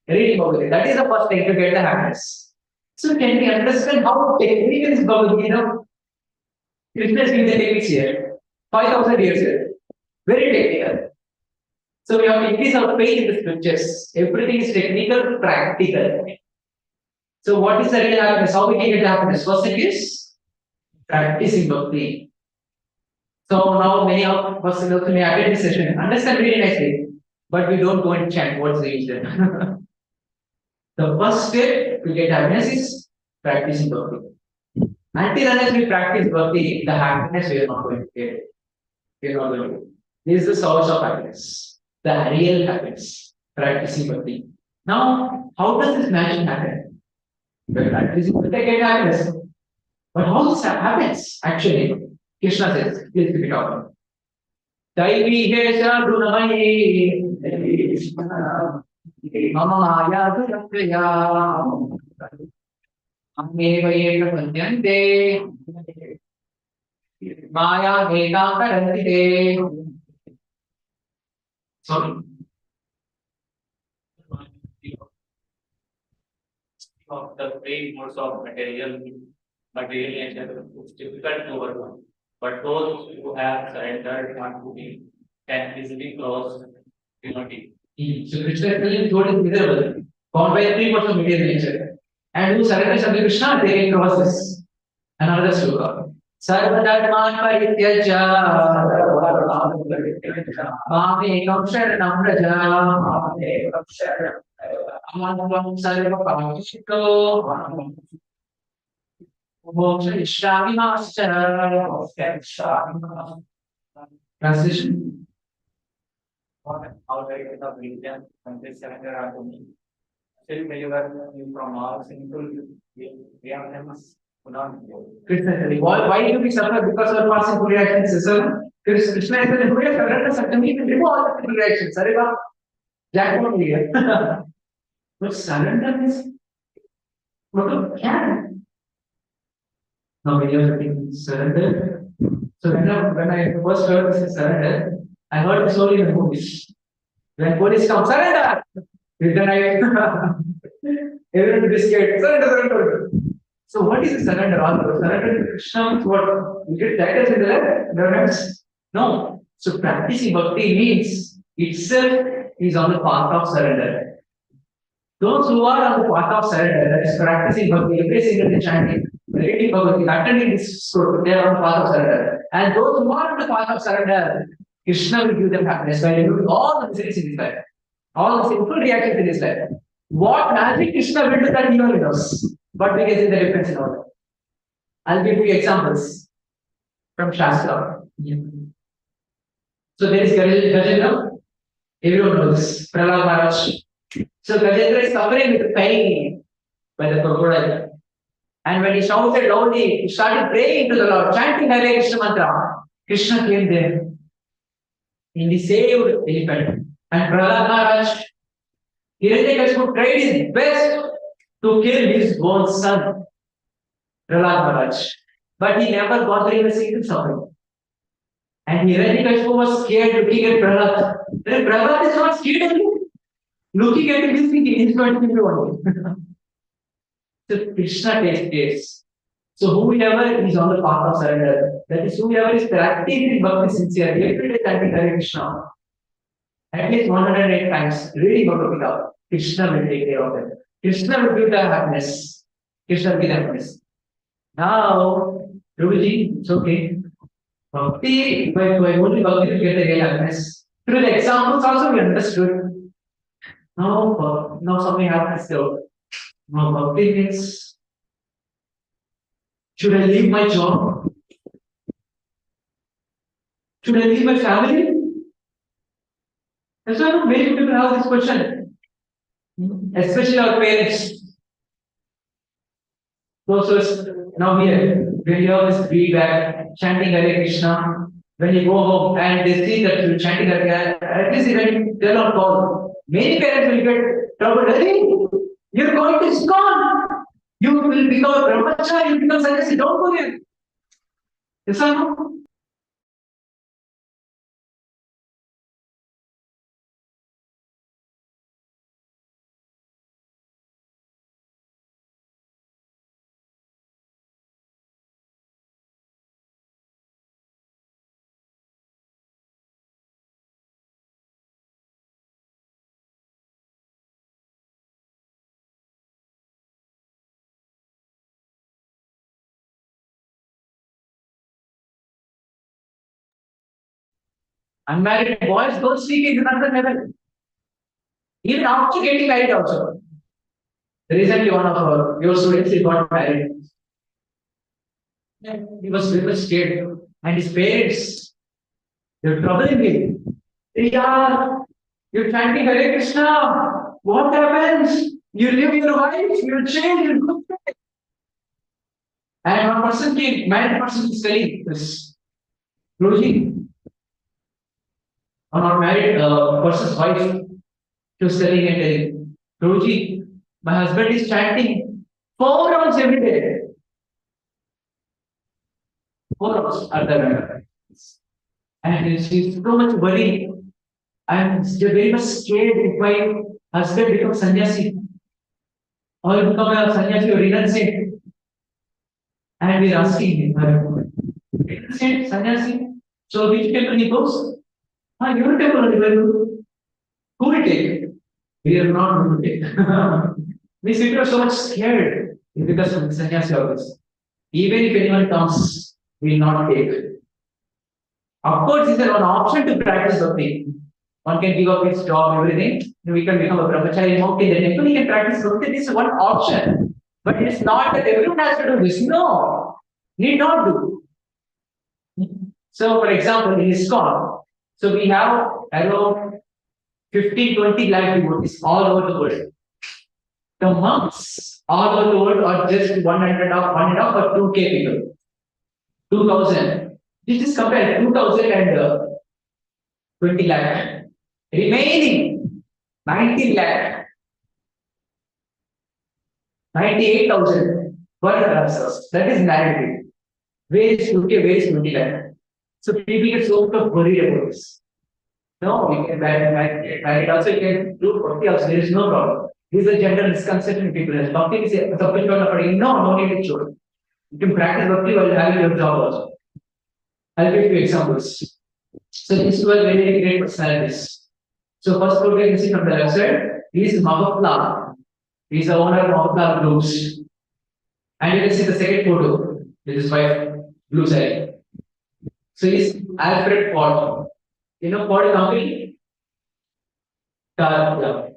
Reading Bhagavad Gita. That is the first thing to get the happiness. So can we understand how technical is Bhagavad Gita? Krishna is giving the techniques here. 5,000 years ago. Very technical. So we have to increase our faith in the scriptures. Everything is technical, practical. So what is the real happiness? How we can get happiness? First thing is practicing bhakti. So now many of us may attend this session, understand really nicely, but we don't go and chant. What's the use then? The first step to get happiness is practicing bhakti. Until unless we practice bhakti, the happiness we are not going to get. We are not going to get. This is the source of happiness, the real happiness, practicing bhakti. Now, how does this magic happen? By practicing bhakti, I get happiness. But how this happens? Actually, Krishna says, please keep it up. Daivihesha Gunamayi Mama Maya Durakraya Ameva Eka Panyante Maya Eka Karantite. Sorry. Of the brain modes of material nature is difficult to overcome. But those who have surrendered unto me can easily cross unity. So Krishna is telling God is miserable, bound by 3 of material nature. And who surrenders unto Krishna, they can cross this. Another sloka. Sarvadharman parityaja Mamekam sharanam raja Amanvam sarva pavishito Moksha ishrami master. Translation. How do I get up religion and they surrender unto me? Still deliver me from all sinful reactions. Krishna is telling, why do we suffer because of our sinful reactions? So Krishna is telling, surrender something, we can remove all the sinful reactions. Sareva, jackpot here. But surrender means, what can? Now, when you are saying surrender, so when I first heard this surrender, I heard this only in the movies. When police come, surrender! Then everyone is scared, surrender. So what is surrender? Surrender to Krishna means what? You get titles in the left? No. So practicing bhakti means itself is on the path of surrender. Those who are on the path of surrender, that is practicing bhakti, every single day chanting, reading bhakti, attending this school, they are on the path of surrender. And those who are on the path of surrender, Krishna will give them happiness by removing all the miseries in his life, all the sinful reactions in his life. What magic Krishna will do that he only knows. But we can see the difference in order. I'll give you examples from Shastra. So there is Gajendra. Everyone knows Prahlad Maharaj. So Gajendra is suffering with pain by the crocodile. And when he shouted loudly, he started praying to the Lord, chanting Hare Krishna mantra. Krishna came there. And he saved the elephant. And Prahlad Maharaj, Hiranyakashipu tried his best to kill his own son, Prahlad Maharaj. But he never got through a single suffering. And Hiranyakashipu was scared looking at Prahlad. Then Prahlad is not scared of him. Looking at him, he's thinking he's going to kill you only. So Krishna takes place. So whoever is on the path of surrender, that is whoever is practicing bhakti sincerely, every day chanting Hare Krishna, at least 108 times, reading Bhagavad Gita, Krishna will take care of them. Krishna will give the happiness. Krishna will give the happiness. Now, Prabhuji, it's okay. Bhakti, by only bhakti will get the real happiness. Through the examples also we understood. Now something happens though. Now bhakti means, should I leave my job? Should I leave my family? That's why many people have this question. Especially our parents. So now here, when you have this feedback, chanting Hare Krishna, when you go home and they see that you're chanting Hare Krishna, at least when they're not called, many parents will get troubled. Hey, you're going to ISKCON. You will become a brahmachari, you become sannyasi, don't go there. Yes or no? Unmarried boys don't speak in another level. Even after getting married also. Recently, one of your students he got married. And he was very much scared. And his parents, they were troubling him. Yeah, you're chanting Hare Krishna. What happens? You leave your wife, you change, you go. And one person came, married person is telling this. Guruji, or not married person's wife, she was telling and telling, Guruji, my husband is chanting 4 hours every day. 4 hours at the time. And she's so much worried. I'm very much scared if my husband becomes sannyasi or become a sannyasi or renunciate. And we're asking him, renunciate, sannyasi. So which temple he goes? Ah, your temple only. Who will take? We are not going to take. These people are so much scared because of sannyasi office. Even if anyone comes, we will not take. Of course, this is one option to practice bhakti. One can give up his job, everything. We can become a brahmachari monk in the temple. He can practice bhakti. This is one option. But it is not that everyone has to do this. No, need not do. So, for example, in ISKCON, so we have around 15, 20 lakh devotees all over the world. The monks all over the world are just 1.5 or 2K people. 2000. This is compared 2000 and 20 lakh. Remaining 19 lakh. 98,000 were answers. That is narrative. Where is 2K, where is 20 lakh? So people get so worried about this. No, we can marry also, you can do bhakti also, there is no problem. This is a general misconception people have. Bhakti is a subject of no need to show. You can practice bhakti while having your job also. I'll give you examples. So these were very great personalities. So first photo you can see from the left side, he is Mahapla. He is the owner of Mahapla Groups. And you can see the second photo, with his wife, blue side. So he's Alfred Ford. You know Ford company? Yeah.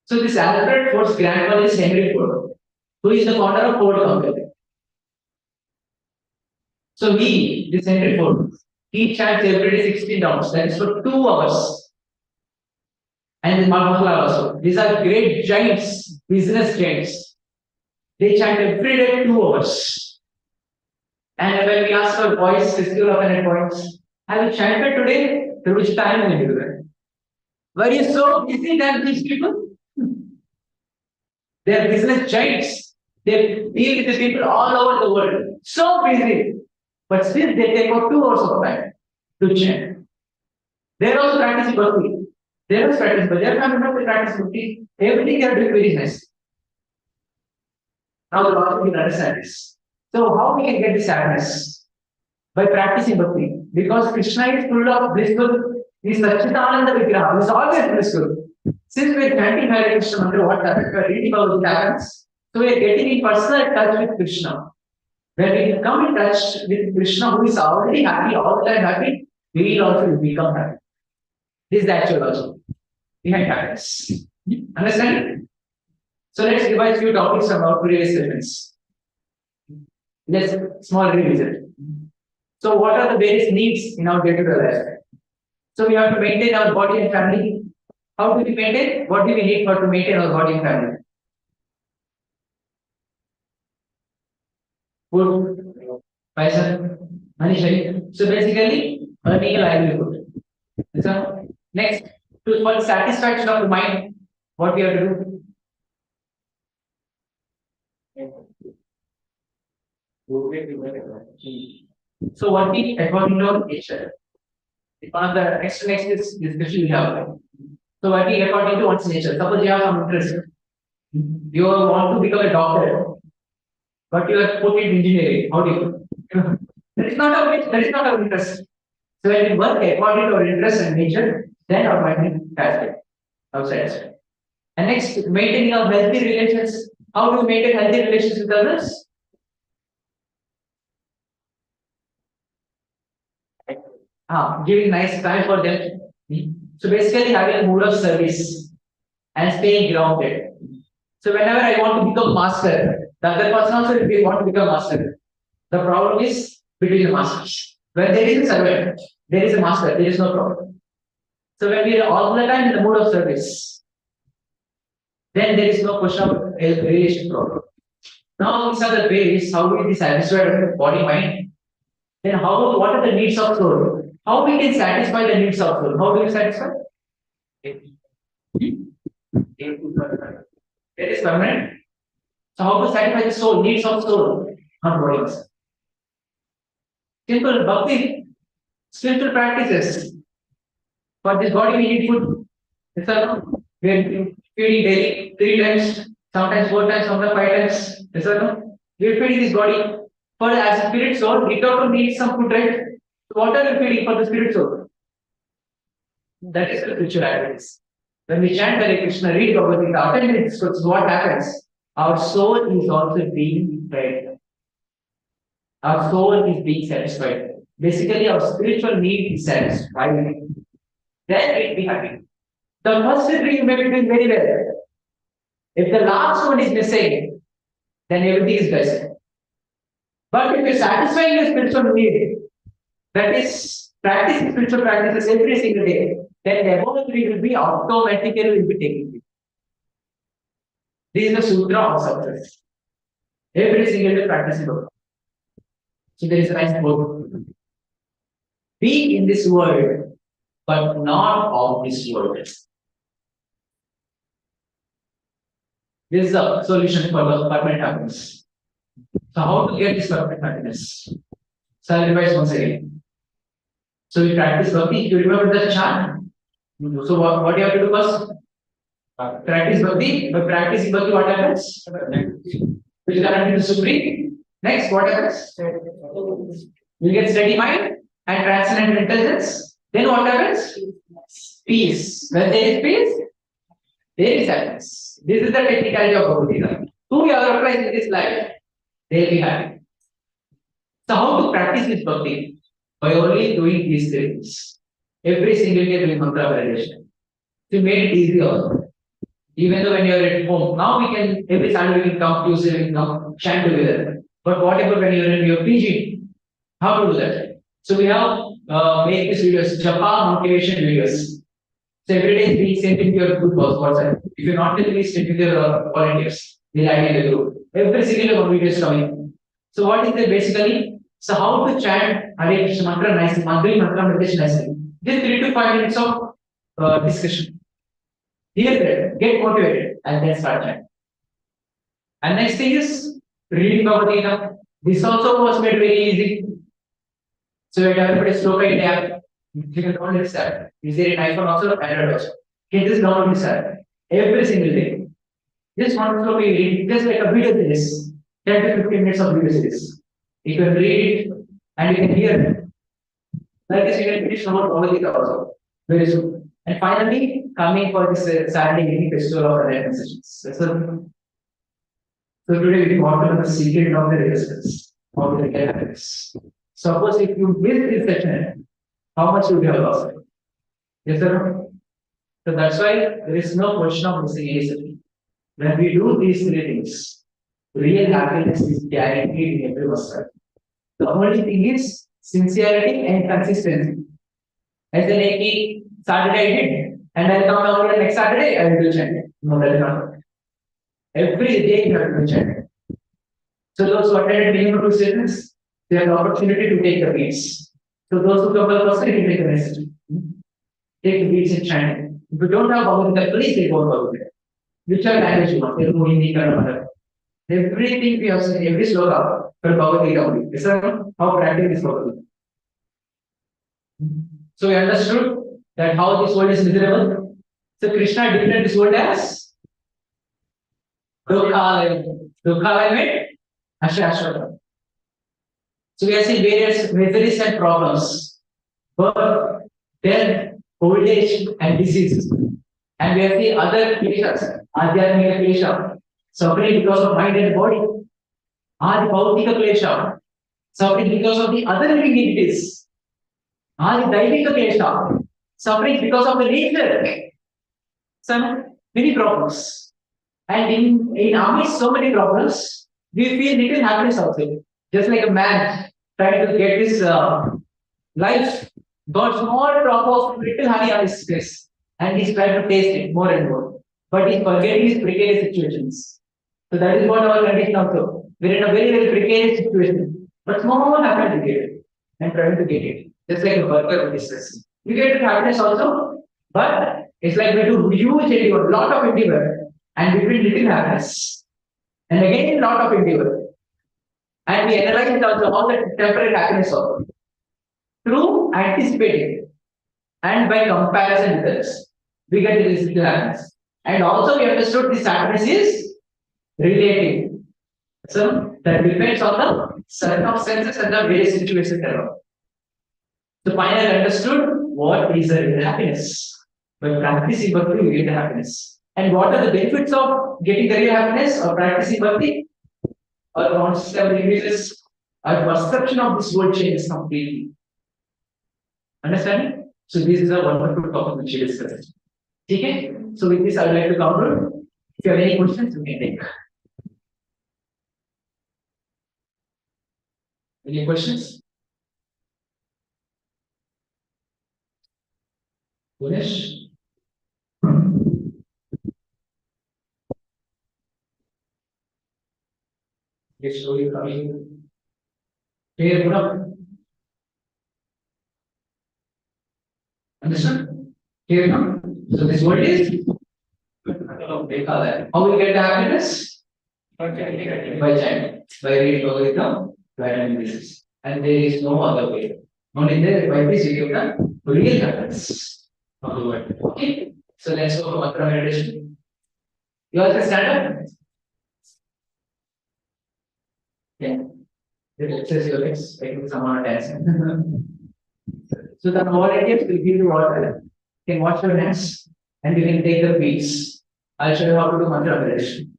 So this Alfred Ford's grandfather is Henry Ford, who is the founder of Ford company. So this Henry Ford, he chants every day 16 rounds. That is for 2 hours. And in Mahapala also. These are great giants, business giants. They chant every day 2 hours. And when we ask for voice, festival of an points, have you chanted today? Through which time will you do that? Were you so busy than these people? They are business giants. They deal with the people all over the world. So busy. But still they take out 2 hours of time to chant. They are also practicing bhakti. They are also practicing, but they are not able to practice bhakti. Everything they are doing very nice. Now the logic will understand this. So how we can get this happiness? By practicing bhakti. Because Krishna is full of blissful. He is Satchitananda Vigraha. He is always blissful. Since we are chanting Hare Krishna mantra, what happens? We are reading about it happens. So we are getting in personal touch with Krishna. When we come in touch with Krishna, who is already happy, all the time happy, we will also become happy. This is the actual logic behind happiness. Understand? So let's revise few topics from our previous sessions. Let's small revision. So what are the various needs in our day-to-day life? So we have to maintain our body and family. How do we maintain? What do we need for to maintain our body and family? Food, paisa, money, sharing. So basically, earning a livelihood. So next, for satisfaction of the mind, what we have to do? So working according to our nature. One of the next is discussion we have. So working according to one's nature. Suppose you have some interest. You want to become a doctor, but you are put in engineering. How do you? That is not our interest. So when we work according to our interest and nature, then our mind has it outside. And next, maintaining our healthy relations. How do we maintain healthy relations with others? giving nice time for them. So basically having a mood of service and staying grounded. So whenever I want to become master, the other person also will want to become master. The problem is between the masters. When there is a servant, there is a master, there is no problem. So when we are all the time in the mood of service, then there is no question of a relation problem. Now these are the ways how we be satisfied with body mind. Then how what are the needs of soul? How we can satisfy the needs of soul? How do you satisfy? It is permanent. So how to satisfy the soul, needs of soul, not body. Simple bhakti, spiritual practices. For this body, we need food. Yes or no? We are feeding daily, 3 times, sometimes 4 times, sometimes 5 times. Yes or no? We are feeding this body. For as a spirit soul, it also needs some food, right? So what are we feeding for the spirit soul? That is the spiritual activities. When we chant Hare Krishna, read Bhagavad Gita, attend it, so what happens? Our soul is also being fed. Our soul is being satisfied. Basically, our spiritual need is satisfied. Then we'll be happy. The first three may be doing very well. If the last one is missing, then everything is best. But if you're satisfying your spiritual need, that is practicing spiritual practices every single day, then the above three will be automatically will be taken place. This is the sutra of success. Every single day practicing. So there is a nice quote. Be in this world, but not of this world. This is the solution for the permanent happiness. So how to get this permanent happiness? So I'll revise once again. So we practice bhakti. You remember the chant? So what you have to do first? Practice bhakti. By practicing bhakti, what happens? Which connect to supreme. Next, what happens? You get steady mind and transcendental intelligence. Then what happens? Peace. When there is peace, there is happiness. This is the technicality of Bhagavad Gita. Whoever applies in this life, they will be happy. So how to practice this bhakti? By only doing these things. Every single day doing mantra variation. To make it easy also. Even though when you are at home, now we can, every Sunday we can come, Tuesday we can come, chant together. But what about when you are in your PG? How to do that? So we have made these videos, Japa motivation videos. So every day is being sent into your group WhatsApp. If you're not in the list, send to your volunteers. They'll add in the group. Every single one video is coming. So what is it basically? So how to chant Hare Krishna mantra nicely, mantra meditation nicely. Just 3 to 5 minutes of discussion. Hear that, get motivated, and then start chanting. And next thing is reading Bhagavad Gita. This also was made very easy. So we have a slow in app. You can download this app. Is there an iPhone also? Android also. You can just download this app every single day. Just one slow read, just like a video series, 10 to 15 minutes of video series. You can read it and you can hear it. Like this, you can finish about Bhagavad Gita also. Very soon. And finally, coming for this Saturday evening festival of enlightenment sessions. So today we want to know the secret of the resistance, how to get happiness. Suppose if you miss this session, how much would you have lost? Yes or no? So that's why there is no question of missing any session. When we do these 3 things, real happiness is guaranteed in every life. The only thing is sincerity and consistency. As an AP, Saturday I did, and I'll come down here next Saturday, I will do chant. No, that is not. Every day you have to do chant. So those who attended minimum 2 sessions, they have the opportunity to take the beats. So those who come for the first, you take the message. Take the beats and chant. If you don't have Bhagavad Gita, please take Bhagavad Gita. Whichever language you want, Telugu, Hindi, Kannada. Everything we have seen, every sloka for Bhagavad Gita only. This is how practice is Bhagavad Gita. So we understood that how this world is miserable. So Krishna declared this world as Dukhalayam. Dukhalayam meant Ashashvata. So we are seeing various miseries and problems. Birth, death, old age, and disease. And we have the other kleshas, Adhyatmika klesha, suffering because of mind and body. Adi Bhautika klesha, suffering because of the other living entities. Daily Klesha, suffering because of the nature. Some many problems. And in amidst so many problems, we feel little happiness also. Just like a man trying to get his life, got small drop of little honey on his face, and he's trying to taste it more and more. But he's forgetting his precarious situations. So that is what our condition also. We're in a very, very precarious situation. But small happiness to get it and trying to get it. Just like a worker with stress. You get happiness also, but it's like we do huge endeavor, lot of endeavor, and we feel little happiness. And again, lot of endeavor. And we analyze it also all the temporary happiness also. Through anticipating and by comparison with others, we get this little happiness. And also we understood this happiness is relative. So that depends on the circumstances and the various situations around. So finally understood what is the real happiness. By practicing bhakti, you get the happiness. And what are the benefits of getting the real happiness or practicing bhakti? Our consciousness increases, our perception of this world changes completely. Understand? So this is a wonderful topic which we discussed. Okay? So with this, I would like to conclude. If you have any questions, you can take. Any questions? Finish. Get slowly coming. Clear, Puna? Understood? Clear now? So this word is how we get the happiness? By chanting, by reading Bhagavad by analysis. And there is no other way. Only there by this you get the real happiness of the world. Okay? So let's go to mantra meditation. You all can stand up? Yeah. Exercise your legs, taking some amount of dancing. So the volunteers will give you water. You can wash your hands and you can take the beats. I'll show you how to do mantra meditation.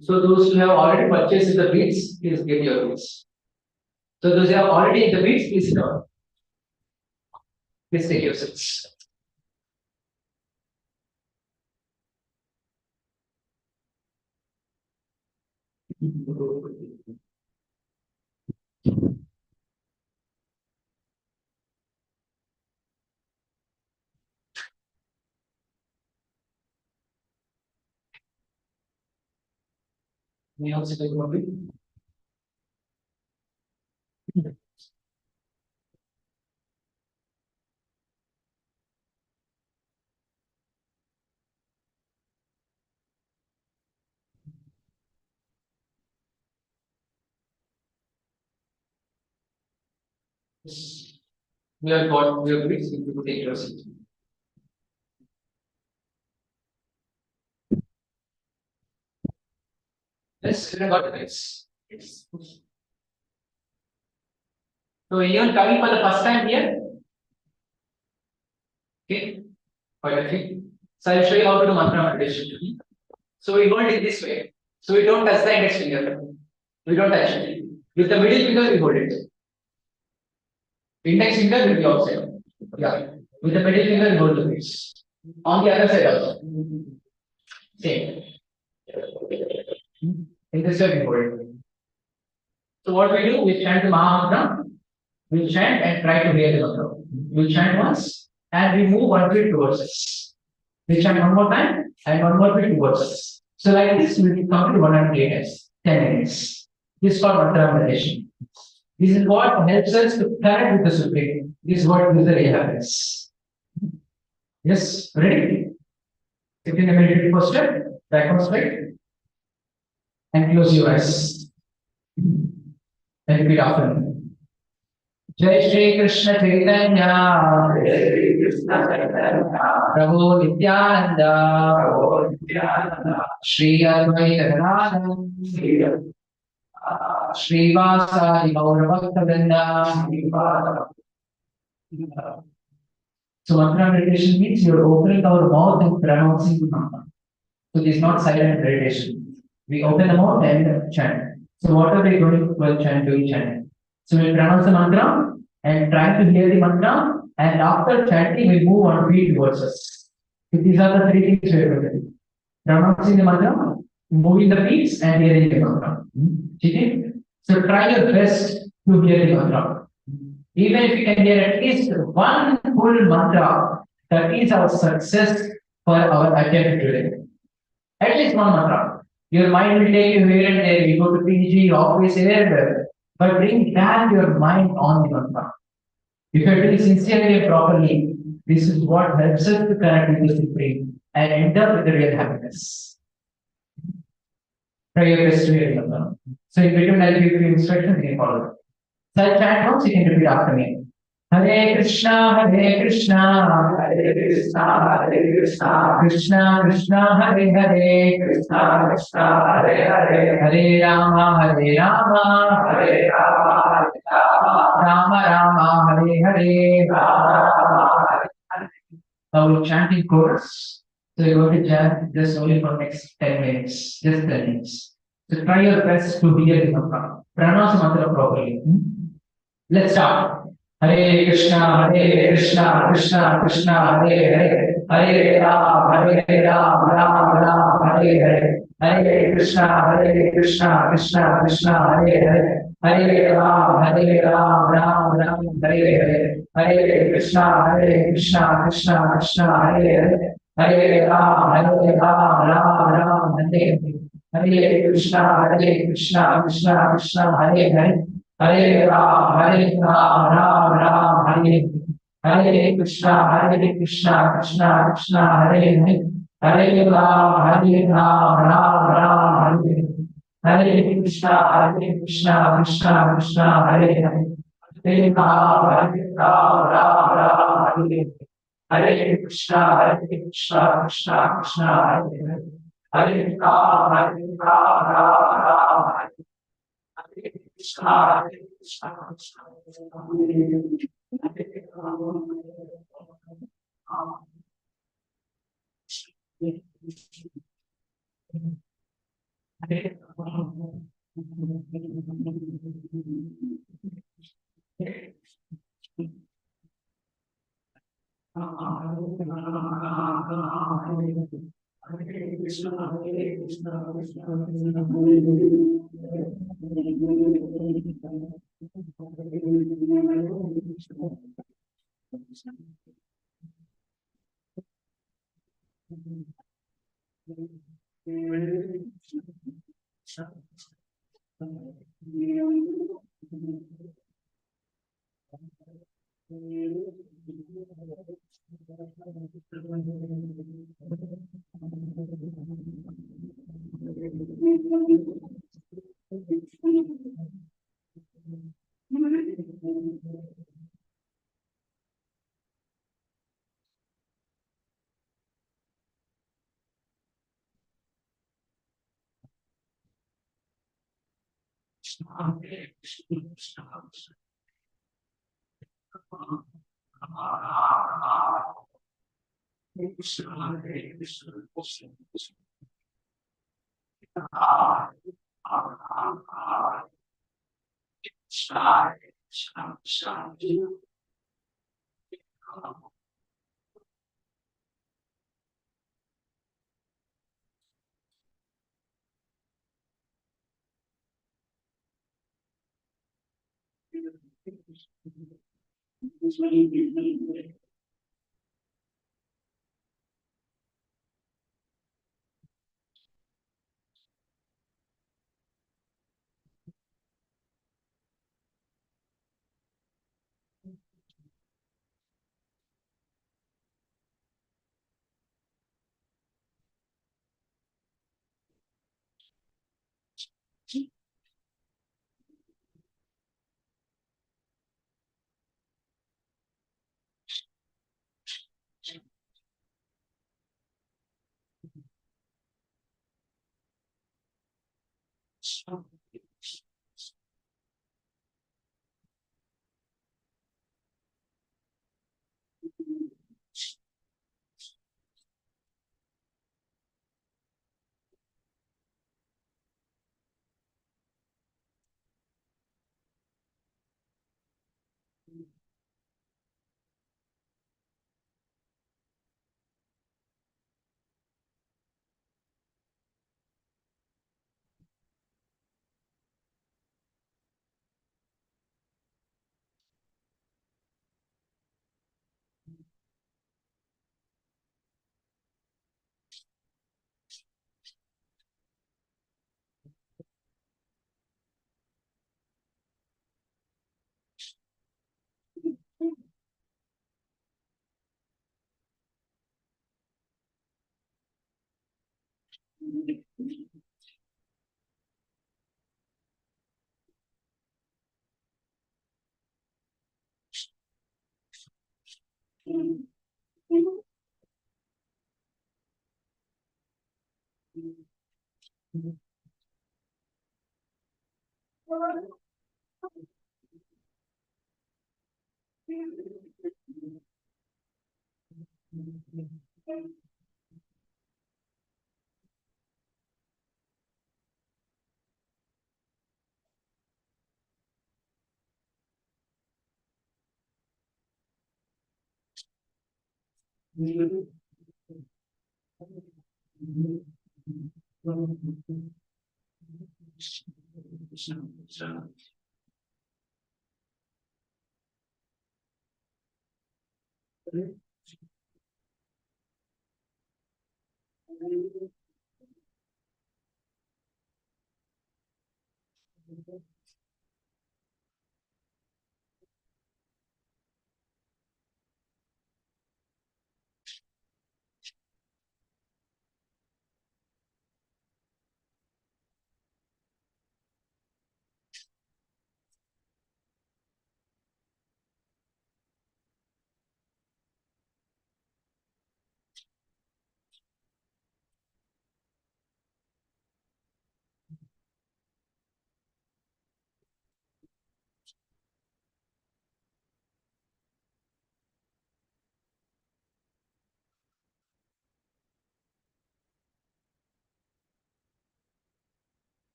So those who have already purchased the beats, please get your beats. So those who have already in the beats, please sit down. Please take your seats. May I also take one beat? We have got your beats, you can take your seat. Yes, we have got the beats. So you are coming for the first time here? Okay, quite okay. So I'll show you how to do mantra meditation. So we hold it this way. So we don't touch the index finger. We don't touch it. With the middle finger, we hold it. Index finger will be outside. Yeah. With the middle finger, we hold the face. On the other side also. Same. In this way, we hold it. So what we do, we chant the Maha Mantra. We chant and try to hear the mantra. We chant once and we move 1 feet towards us. We chant one more time and 1 more feet towards us. So like this, we will complete 108 times, 10 minutes. This is called mantra meditation. This is what helps us to connect with the Supreme. This is what gives the real happiness. Yes, ready? Sit in a meditative posture, backward straight, and close your eyes. And repeat after me. Jai Shri Krishna Chaitanya, Prabhu Nityananda, Shri Advaita Gadadhara, Srivasa Gaura Bhakta Vrinda. So mantra meditation means you're opening our mouth and pronouncing the mantra. So this is not silent meditation. We open the mouth and chant. So what are we doing while doing chanting? So we pronounce the mantra and try to hear the mantra, and after chanting we move on three verses. So these are the three things we are doing. Pronouncing the mantra, moving the feet, and hearing the mantra. Okay? So try your best to hear the mantra. Even if you can hear at least one full mantra, that is our success for our attempt today. At least one mantra. Your mind will take you here and there. You go to PG, office, here, but bring back your mind on the mantra. If you do it sincerely and properly, this is what helps us to connect with the Supreme and end up with the real happiness. Try your best to hear the mantra. So in between, I'll give you instructions, you can follow. So I'll chant once, you can repeat after me. Hare Krishna, Hare Krishna, Krishna Krishna, Hare Hare, Hare Rama, Rama Rama, Hare Hare. Now we'll chant in chorus. So you're going to chant just only for next 10 minutes, just 10 minutes. So try your best to hear the mantra. Pronounce the mantra properly. Let's start. Hare Krishna, Krishna Krishna, Hare Rama, Rama Rama, Hare Krishna, Krishna Krishna, Hare Rama, Rama Rama, Hare Krishna, Krishna Krishna, Hare Rama, Rama Rama, Hare Krishna, Krishna, Hare Rama, Rama, Hare Krishna, Krishna, Hare Rama, Rama, Hare Krishna, Krishna, Hare Rama, Hare Krishna, Krishna, Hare Rama, Krishna,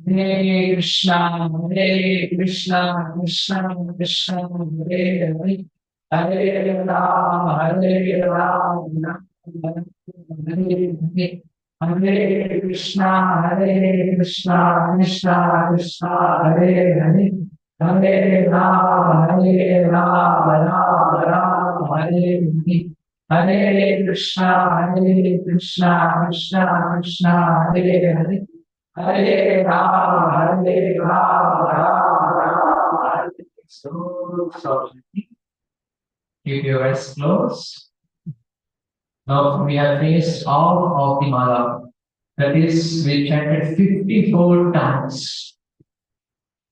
Hare Krishna, Hare Krishna, Krishna Krishna, Hare Hare, Hare Rama, Hare Rama, Hare Hare, Hare Krishna, Hare Krishna, Krishna Krishna, Hare Hare, Hare Rama, Hare Rama, Rama Rama, Hare Hare. Hare Krishna, Hare Krishna, Krishna Krishna, Hare Hare. Hare Rama, Hare Rama, Rama Rama, Hare Hare. So softly, keep your eyes closed. Now we have finished all of the mala. That is, we chanted 54 times.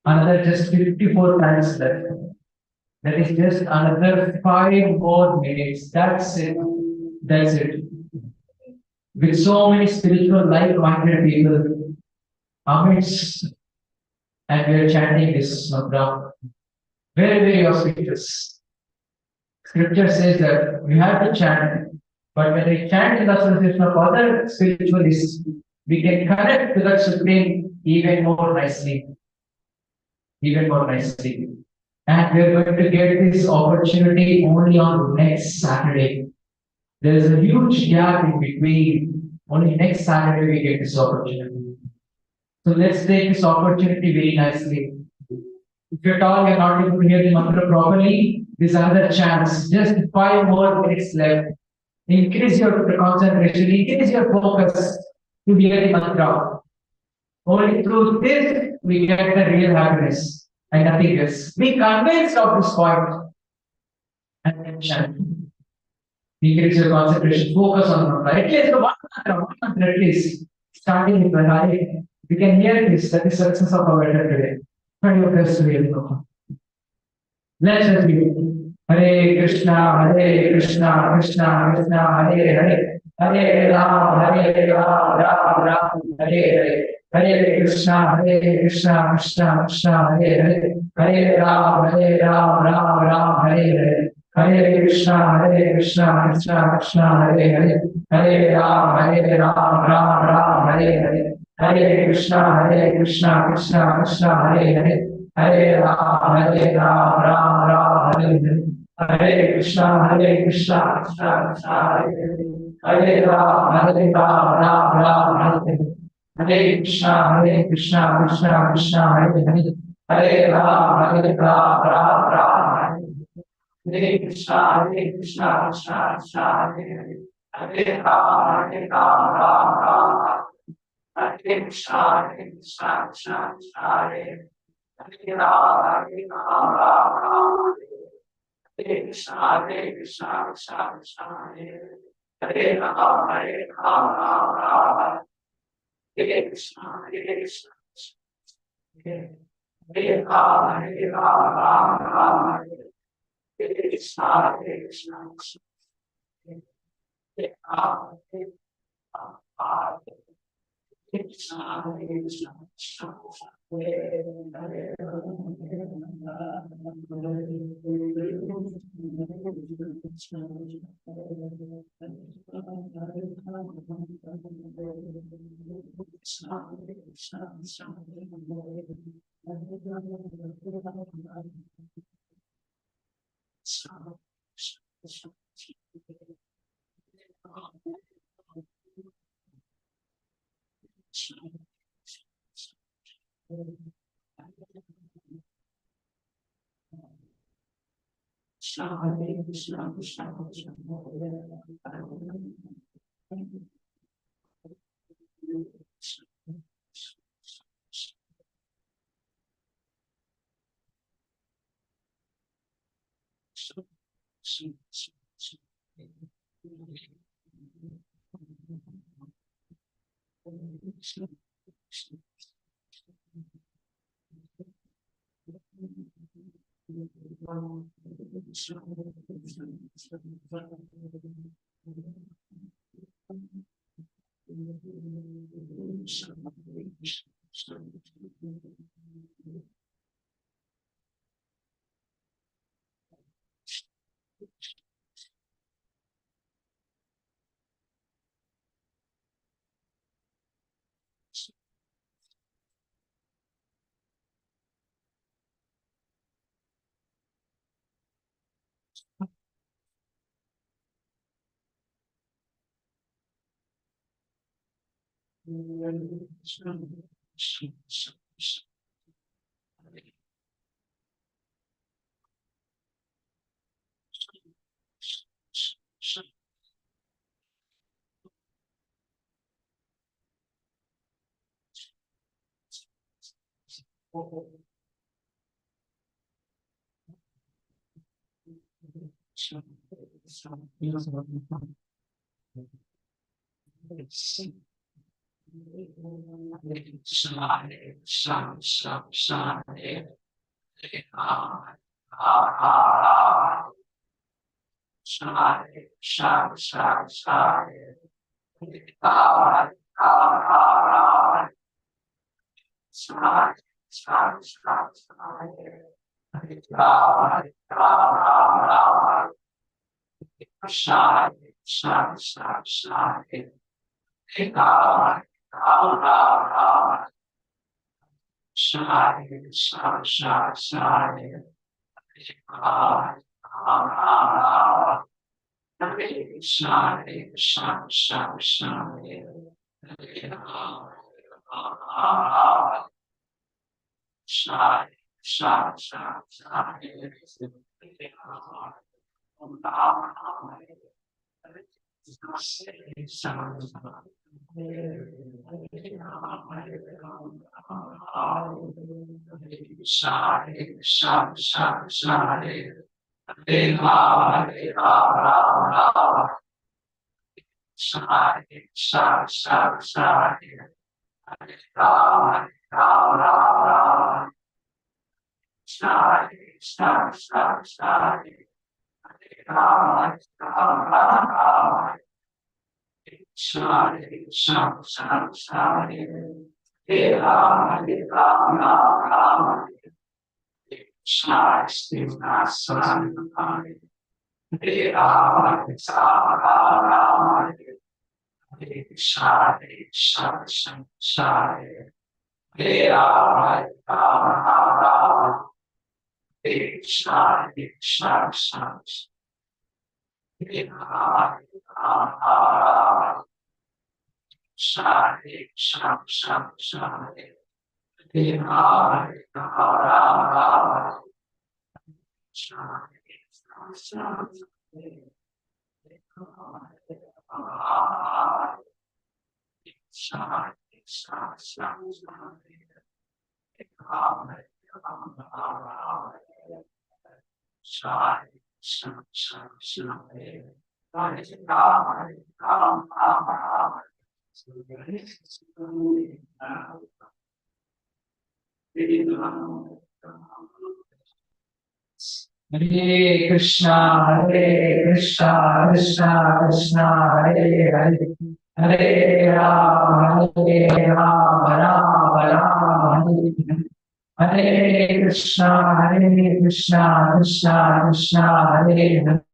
Another just 54 times left. That is just another 5 more minutes. That's it. That's it. With so many spiritual, like-minded people amidst, and we are chanting this mantra. Very, very auspicious. Scripture says that we have to chant, but when we chant in the association of other spiritualists, we can connect to that Supreme even more nicely. Even more nicely. And we are going to get this opportunity only on next Saturday. There is a huge gap in between. Only next Saturday we get this opportunity. So let's take this opportunity very nicely. If at all you're not able to hear the mantra properly, this is another chance. Just 5 more minutes left. Increase your concentration, increase your focus to hear the mantra. Only through this we get the real happiness and nothing else. Be convinced of this point. Attention. Increase your concentration. Focus on one. At least the one mantra, at least. Starting with the high. We can hear this. That is the success of our letter today. Try your best to really go. Let's just begin. Hare Krishna, Krishna Krishna, Hare Hare. Hare Ram, Ram, Hare Hare. Hare Krishna, Krishna Krishna, Hare Hare. Hare Ram, Ram, Hare Hare. Hare Krishna, Krishna Krishna, Hare Hare. Hare Ram, Ram, Hare Hare. Hare Krishna, Krishna Krishna, Hare Hare. Hare Ram, Hare Hare. Hare Krishna, Krishna Krishna, Hare Ram, Ram, Hare Hare. Hare Krishna, Krishna Krishna, Hare Ram, Ram, Hare Krishna, Krishna Krishna, Hare Ram, Hare Krishna, Krishna Krishna, Hare Ram, Hare Krishna, Krishna, Hare Ram, Hare Krishna, Hare Ram, Hare Krishna, Hare Krishna, Krishna Krishna, Hare Hare, Hare Rama, Rama Rama, Hare Hare Krishna, Krishna Krishna, Hare Hare.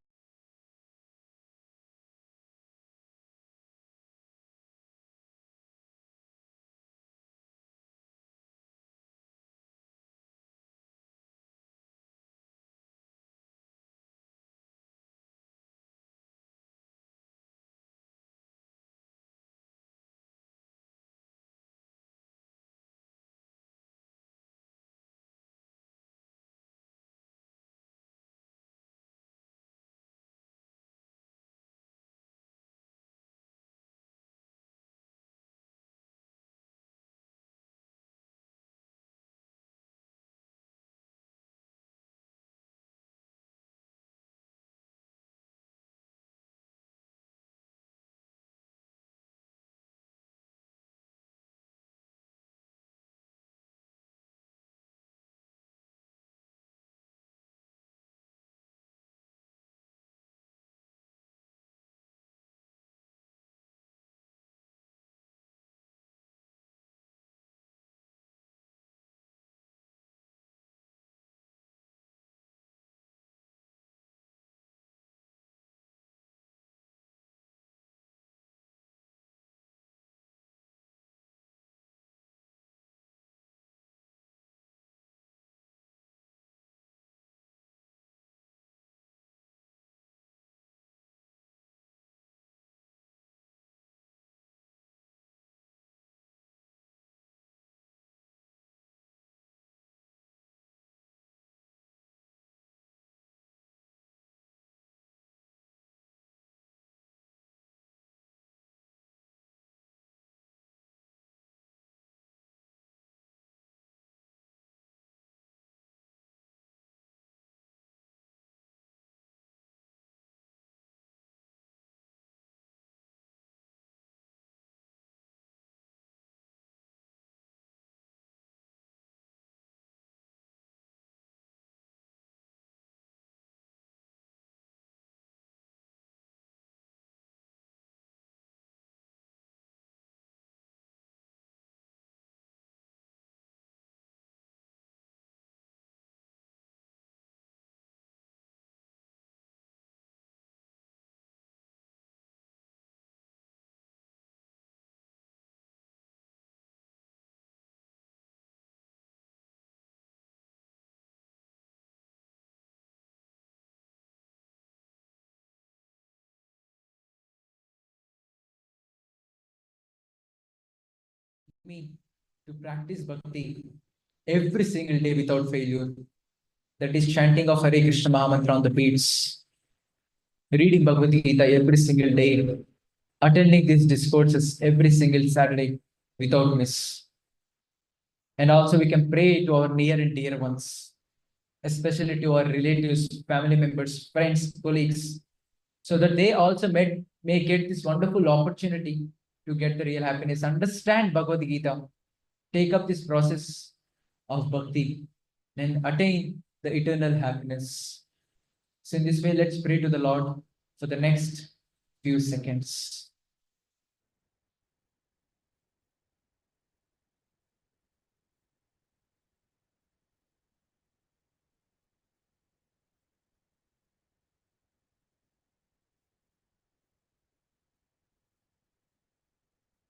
Me to practice bhakti every single day without failure. That is chanting of Hare Krishna Maha Mantra on the beats. reading Bhagavad Gita every single day, attending these discourses every single Saturday without miss. And also we can pray to our near and dear ones, especially to our relatives, family members, friends, colleagues, so that they also may get this wonderful opportunity to get the real happiness, understand Bhagavad Gita, take up this process of bhakti, and attain the eternal happiness. So in this way, let's pray to the Lord for the next few seconds.